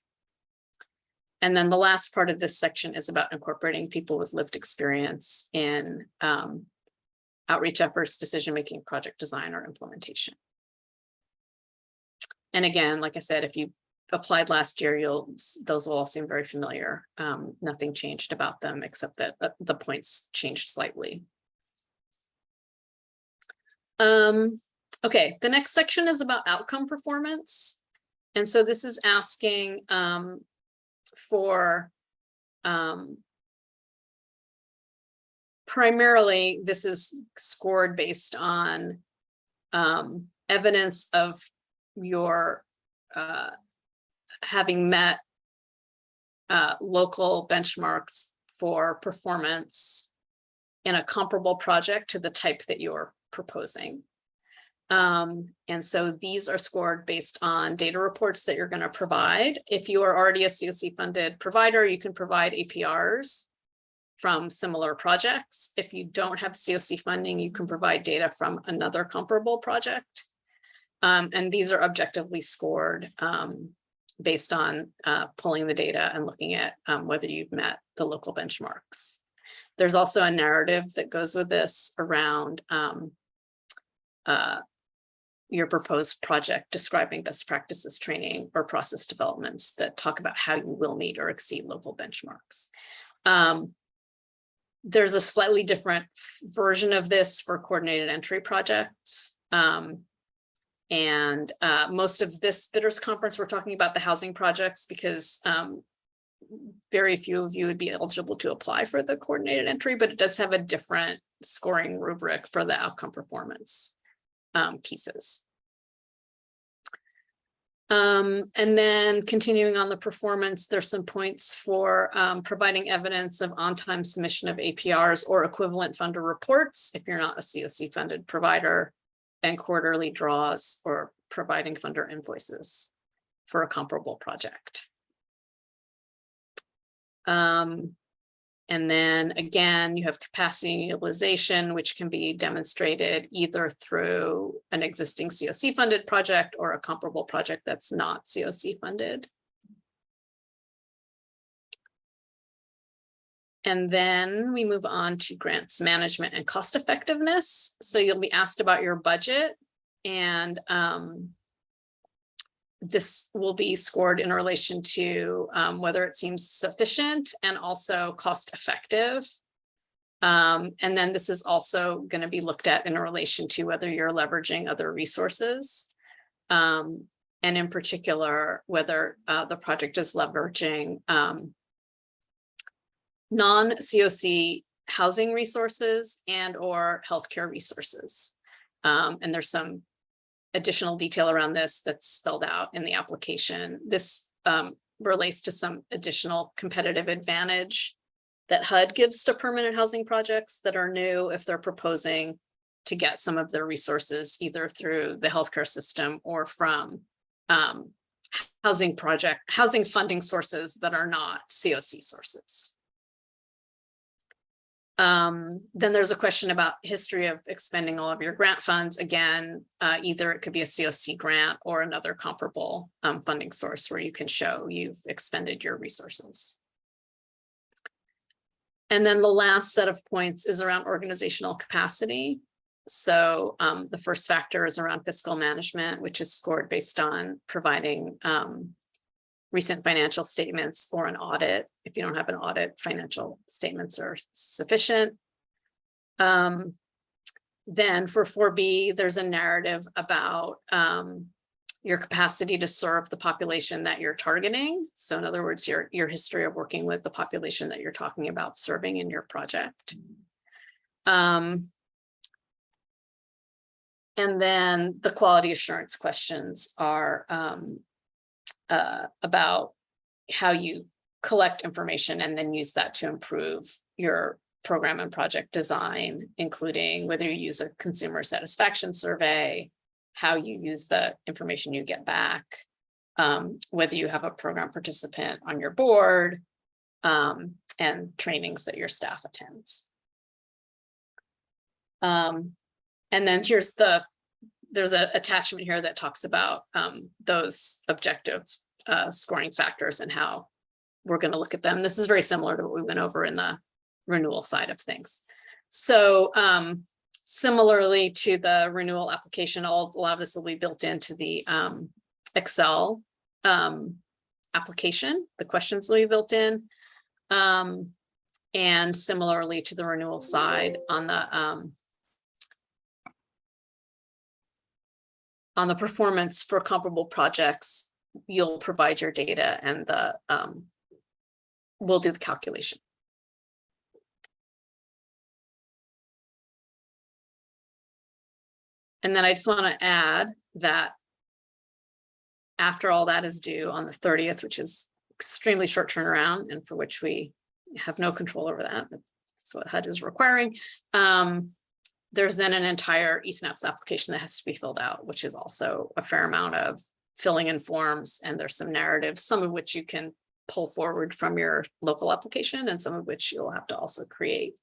And then the last part of this section is about incorporating people with lived experience in outreach efforts, decision-making, project design, or implementation. And again, like I said, if you applied last year, those will all seem very familiar. Nothing changed about them except that the points changed slightly. Okay, the next section is about outcome performance. And so this is asking for primarily, this is scored based on evidence of your having met local benchmarks for performance in a comparable project to the type that you're proposing. And so these are scored based on data reports that you're going to provide. If you are already a CoC funded provider, you can provide APRs from similar projects. If you don't have CoC funding, you can provide data from another comparable project. And these are objectively scored based on pulling the data and looking at whether you've met the local benchmarks. There's also a narrative that goes with this around your proposed project describing best practices training or process developments that talk about how you will meet or exceed local benchmarks. There's a slightly different version of this for coordinated entry projects. And most of this bidders conference, we're talking about the housing projects because very few of you would be eligible to apply for the coordinated entry, but it does have a different scoring rubric for the outcome performance pieces. And then continuing on the performance, there's some points for providing evidence of on-time submission of APRs or equivalent funder reports if you're not a CoC funded provider, and quarterly draws or providing funder invoices for a comparable project. And then again, you have capacity utilization, which can be demonstrated either through an existing CoC funded project or a comparable project that's not CoC funded. And then we move on to grants management and cost effectiveness. So you'll be asked about your budget, and this will be scored in relation to whether it seems sufficient and also cost effective. And then this is also going to be looked at in relation to whether you're leveraging other resources. And in particular, whether the project is leveraging non-CoC housing resources and or healthcare resources. And there's some additional detail around this that's spelled out in the application. This relates to some additional competitive advantage that HUD gives to permanent housing projects that are new if they're proposing to get some of their resources either through the healthcare system or from housing funding sources that are not CoC sources. Then there's a question about history of expending all of your grant funds. Again, either it could be a CoC grant or another comparable funding source where you can show you've expended your resources. And then the last set of points is around organizational capacity. So the first factor is around fiscal management, which is scored based on providing recent financial statements or an audit. If you don't have an audit, financial statements are sufficient. Then for 4B, there's a narrative about your capacity to serve the population that you're targeting. So in other words, your history of working with the population that you're talking about serving in your project. And then the quality assurance questions are about how you collect information and then use that to improve your program and project design, including whether you use a consumer satisfaction survey, how you use the information you get back, whether you have a program participant on your board, and trainings that your staff attends. And then there's an attachment here that talks about those objective scoring factors and how we're going to look at them. This is very similar to what we went over in the renewal side of things. So similarly to the renewal application, a lot of this will be built into the Excel application. The questions will be built in. And similarly to the renewal side on the performance for comparable projects, you'll provide your data and we'll do the calculation. And then I just want to add that after all that is due on the 30th, which is extremely short turnaround and for which we have no control over that, that's what HUD is requiring. There's then an entire eSNAPS application that has to be filled out, which is also a fair amount of filling in forms. And there's some narratives, some of which you can pull forward from your local application and some of which you'll have to also create.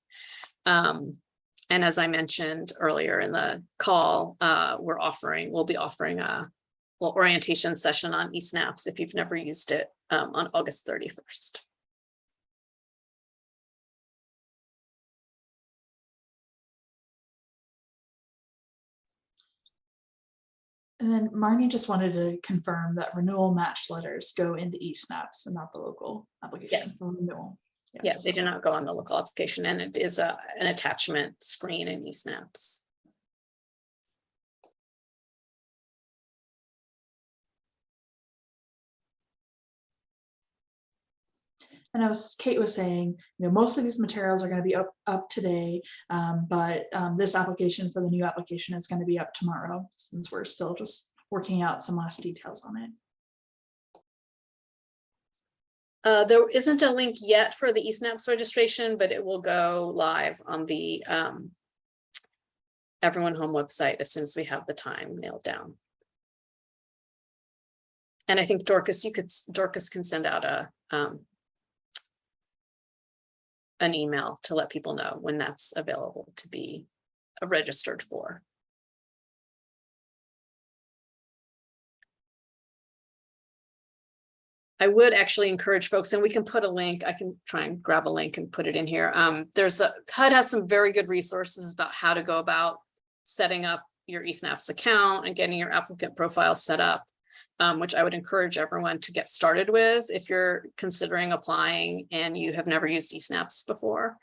And as I mentioned earlier in the call, we'll be offering a orientation session on eSNAPS if you've never used it on August 31st. And then Marnie just wanted to confirm that renewal match letters go into eSNAPS and not the local application. Yes. For renewal. Yes, they do not go on the local application, and it is an attachment screen in eSNAPS. And as Kate was saying, most of these materials are going to be up today, but this application for the new application is going to be up tomorrow since we're still just working out some last details on it. There isn't a link yet for the eSNAPS registration, but it will go live on the Everyone Home website as soon as we have the time nailed down. And I think Dorcas can send out an email to let people know when that's available to be registered for. I would actually encourage folks, and we can put a link, I can try and grab a link and put it in here. HUD has some very good resources about how to go about setting up your eSNAPS account and getting your applicant profile set up, which I would encourage everyone to get started with if you're considering applying and you have never used eSNAPS before.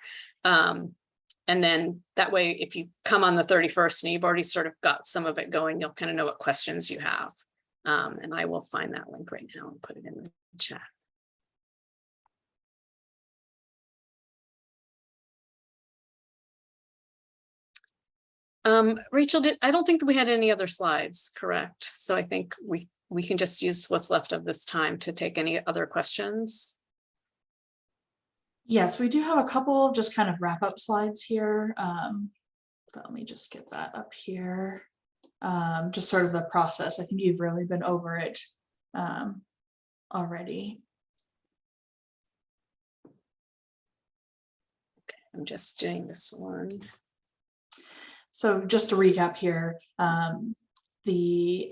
And then that way, if you come on the 31st and you've already sort of got some of it going, you'll kind of know what questions you have. And I will find that link right now and put it in the chat. Rachel, I don't think that we had any other slides, correct? So I think we can just use what's left of this time to take any other questions. Yes, we do have a couple of just kind of wrap up slides here. Let me just get that up here. Just sort of the process. I think you've really been over it already. Okay, I'm just doing this one. So just to recap here, the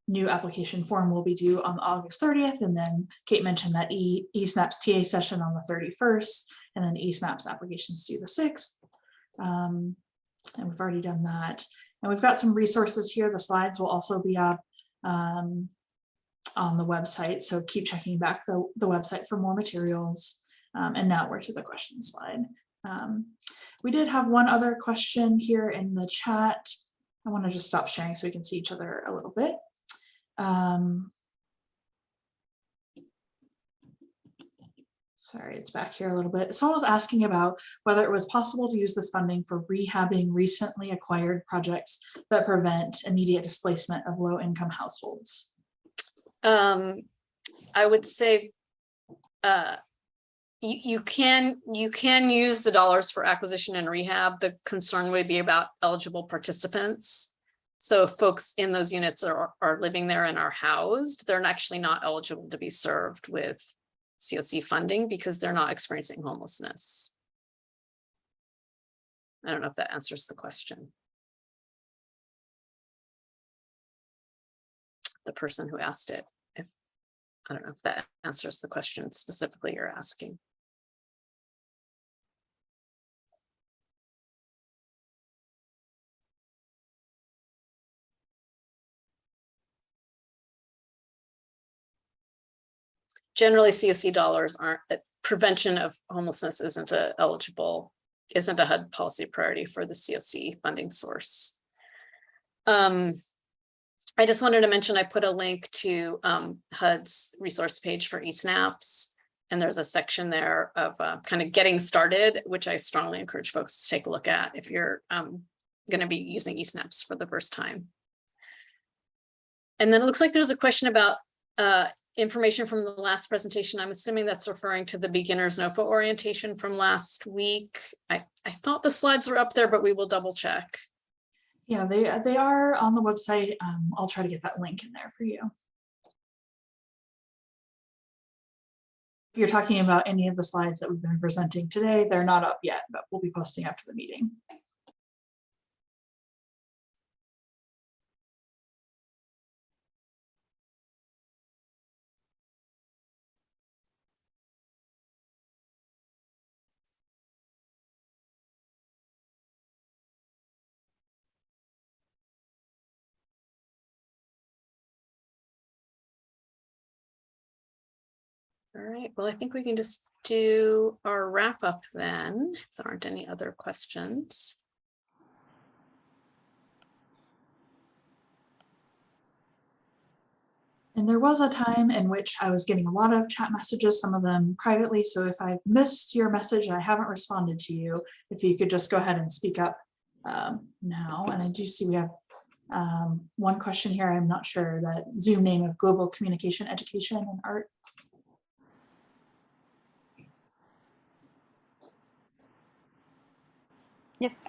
new application form will be due on August 30th. And then Kate mentioned that eSNAP's TA session on the 31st, and then eSNAP's applications due the 6th. And we've already done that. And we've got some resources here. The slides will also be up on the website. So keep checking back the website for more materials. And now we're to the question slide. We did have one other question here in the chat. I want to just stop sharing so we can see each other a little bit. Sorry, it's back here a little bit. Someone was asking about whether it was possible to use this funding for rehabbing recently acquired projects that prevent immediate displacement of low-income households. I would say you can use the dollars for acquisition and rehab. The concern would be about eligible participants. So if folks in those units are living there and are housed, they're actually not eligible to be served with CoC funding because they're not experiencing homelessness. I don't know if that answers the question. The person who asked it, I don't know if that answers the question specifically you're asking. Generally, CoC dollars aren't, prevention of homelessness isn't a HUD policy priority for the CoC funding source. I just wanted to mention, I put a link to HUD's resource page for eSNAPs, and there's a section there of kind of getting started, which I strongly encourage folks to take a look at if you're going to be using eSNAPs for the first time. And then it looks like there's a question about information from the last presentation. I'm assuming that's referring to the beginner's NOFO orientation from last week. I thought the slides were up there, but we will double check. Yeah, they are on the website. I'll try to get that link in there for you. If you're talking about any of the slides that we've been presenting today, they're not up yet, but we'll be posting after the meeting. All right, well, I think we can just do our wrap up then, if there aren't any other questions. And there was a time in which I was getting a lot of chat messages, some of them privately. So if I've missed your message and I haven't responded to you, if you could just go ahead and speak up now. And I do see we have one question here. I'm not sure that Zoom name of Global Communication, Education and Art. Yes.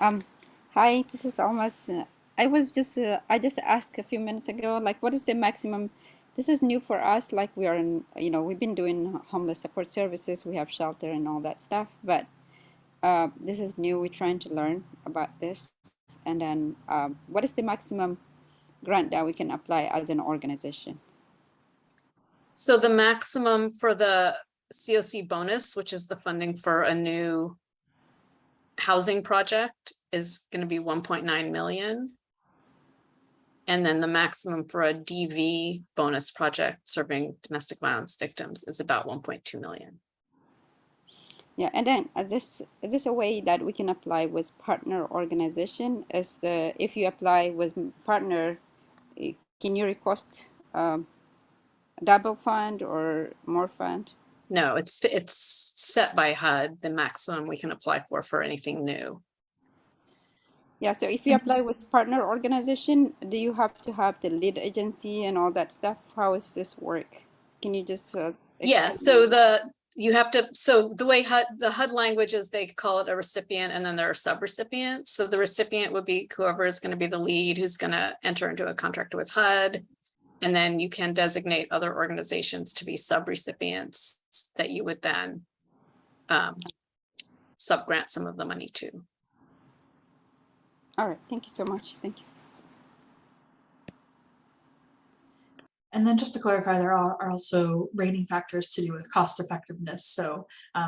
Hi, this is almost. I just asked a few minutes ago, like, what is the maximum? This is new for us. Like, we are in, we've been doing homeless support services. We have shelter and all that stuff, but this is new. We're trying to learn about this. And then, what is the maximum grant that we can apply as an organization? So the maximum for the CoC bonus, which is the funding for a new housing project, is going to be 1.9 million. And then the maximum for a DV bonus project serving domestic violence victims is about 1.2 million. Yeah, and then is this a way that we can apply with partner organization? If you apply with partner, can you request double fund or more fund? No, it's set by HUD, the maximum we can apply for anything new. Yeah, so if you apply with partner organization, do you have to have the lead agency and all that stuff? How does this work? Can you just Yeah, so the way the HUD language is, they call it a recipient, and then there are subrecipients. So the recipient would be whoever is going to be the lead, who's going to enter into a contract with HUD. And then you can designate other organizations to be subrecipients that you would then subgrant some of the money to. All right, thank you so much. Thank you. And then just to clarify, there are also rating factors to do with cost effectiveness. So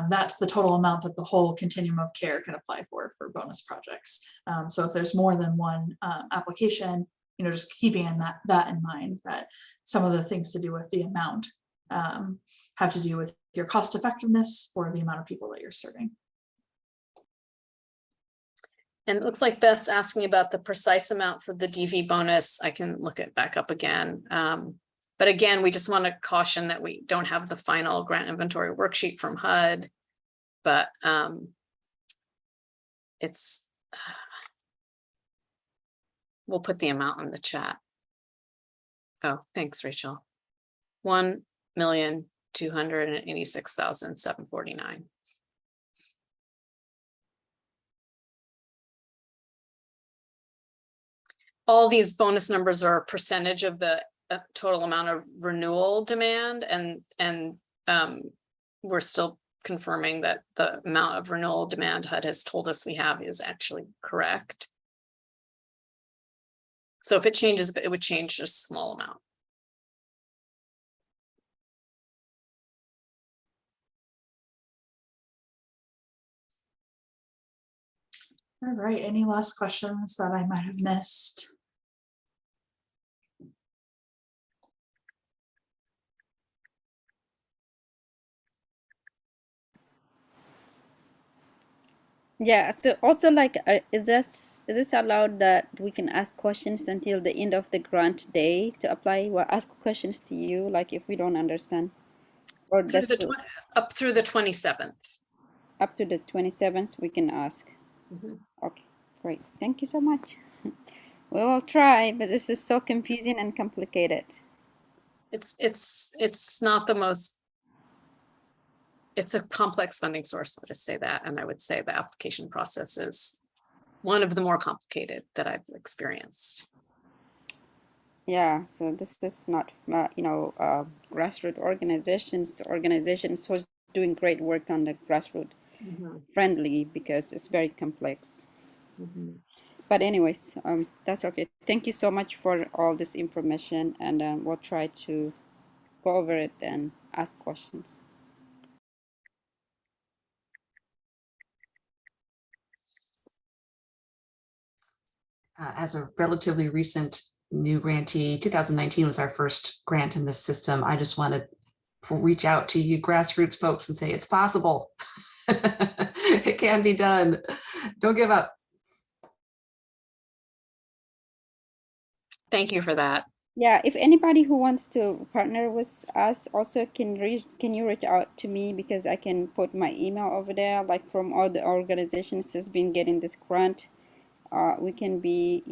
that's the total amount that the whole continuum of care can apply for bonus projects. So if there's more than one application, just keeping that in mind, that some of the things to do with the amount have to do with your cost effectiveness or the amount of people that you're serving. And it looks like Beth's asking about the precise amount for the DV bonus. I can look it back up again. But again, we just want to caution that we don't have the final grant inventory worksheet from HUD, but we'll put the amount in the chat. Oh, thanks, Rachel. 1,286,749. All these bonus numbers are a percentage of the total amount of renewal demand, and we're still confirming that the amount of renewal demand HUD has told us we have is actually correct. So if it changes, it would change a small amount. All right, any last questions that I might have missed? Yeah, so also is this allowed that we can ask questions until the end of the grant day to apply? Well, ask questions to you, like if we don't understand, or Up through the 27th. Up to the 27th we can ask. Okay, great. Thank you so much. We will try, but this is so confusing and complicated. It's not the most. It's a complex funding source, let us say that. And I would say the application process is one of the more complicated that I've experienced. Yeah, so this is not, grassroots organizations who's doing great work on the grassroots friendly, because it's very complex. But anyways, that's okay. Thank you so much for all this information, and we'll try to go over it and ask questions. As a relatively recent new grantee, 2019 was our first grant in this system. I just want to reach out to you grassroots folks and say it's possible. It can be done. Don't give up. Thank you for that. Yeah, if anybody who wants to partner with us also can you reach out to me, because I can put my email over there, like from all the organizations that's been getting this grant. We can be,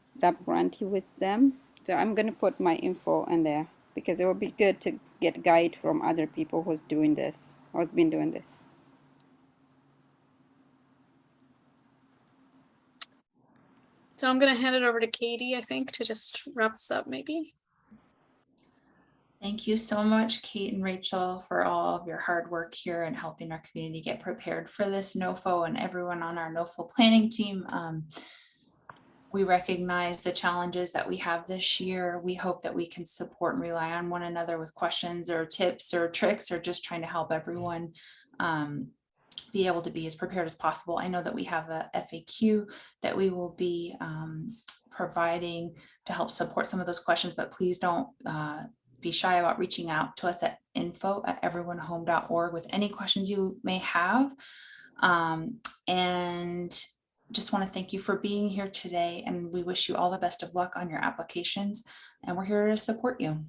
sub-grantee with them. So I'm going to put my info in there, because it will be good to get guide from other people who's been doing this. So I'm going to hand it over to Katie, I think, to just wrap us up maybe. Thank you so much, Kate and Rachel, for all of your hard work here and helping our community get prepared for this NOFO, and everyone on our NOFO planning team. We recognize the challenges that we have this year. We hope that we can support and rely on one another with questions or tips or tricks, or just trying to help everyone be able to be as prepared as possible. I know that we have a FAQ that we will be providing to help support some of those questions, but please don't be shy about reaching out to us at info@everyonehome.org with any questions you may have. And just want to thank you for being here today, and we wish you all the best of luck on your applications, and we're here to support you.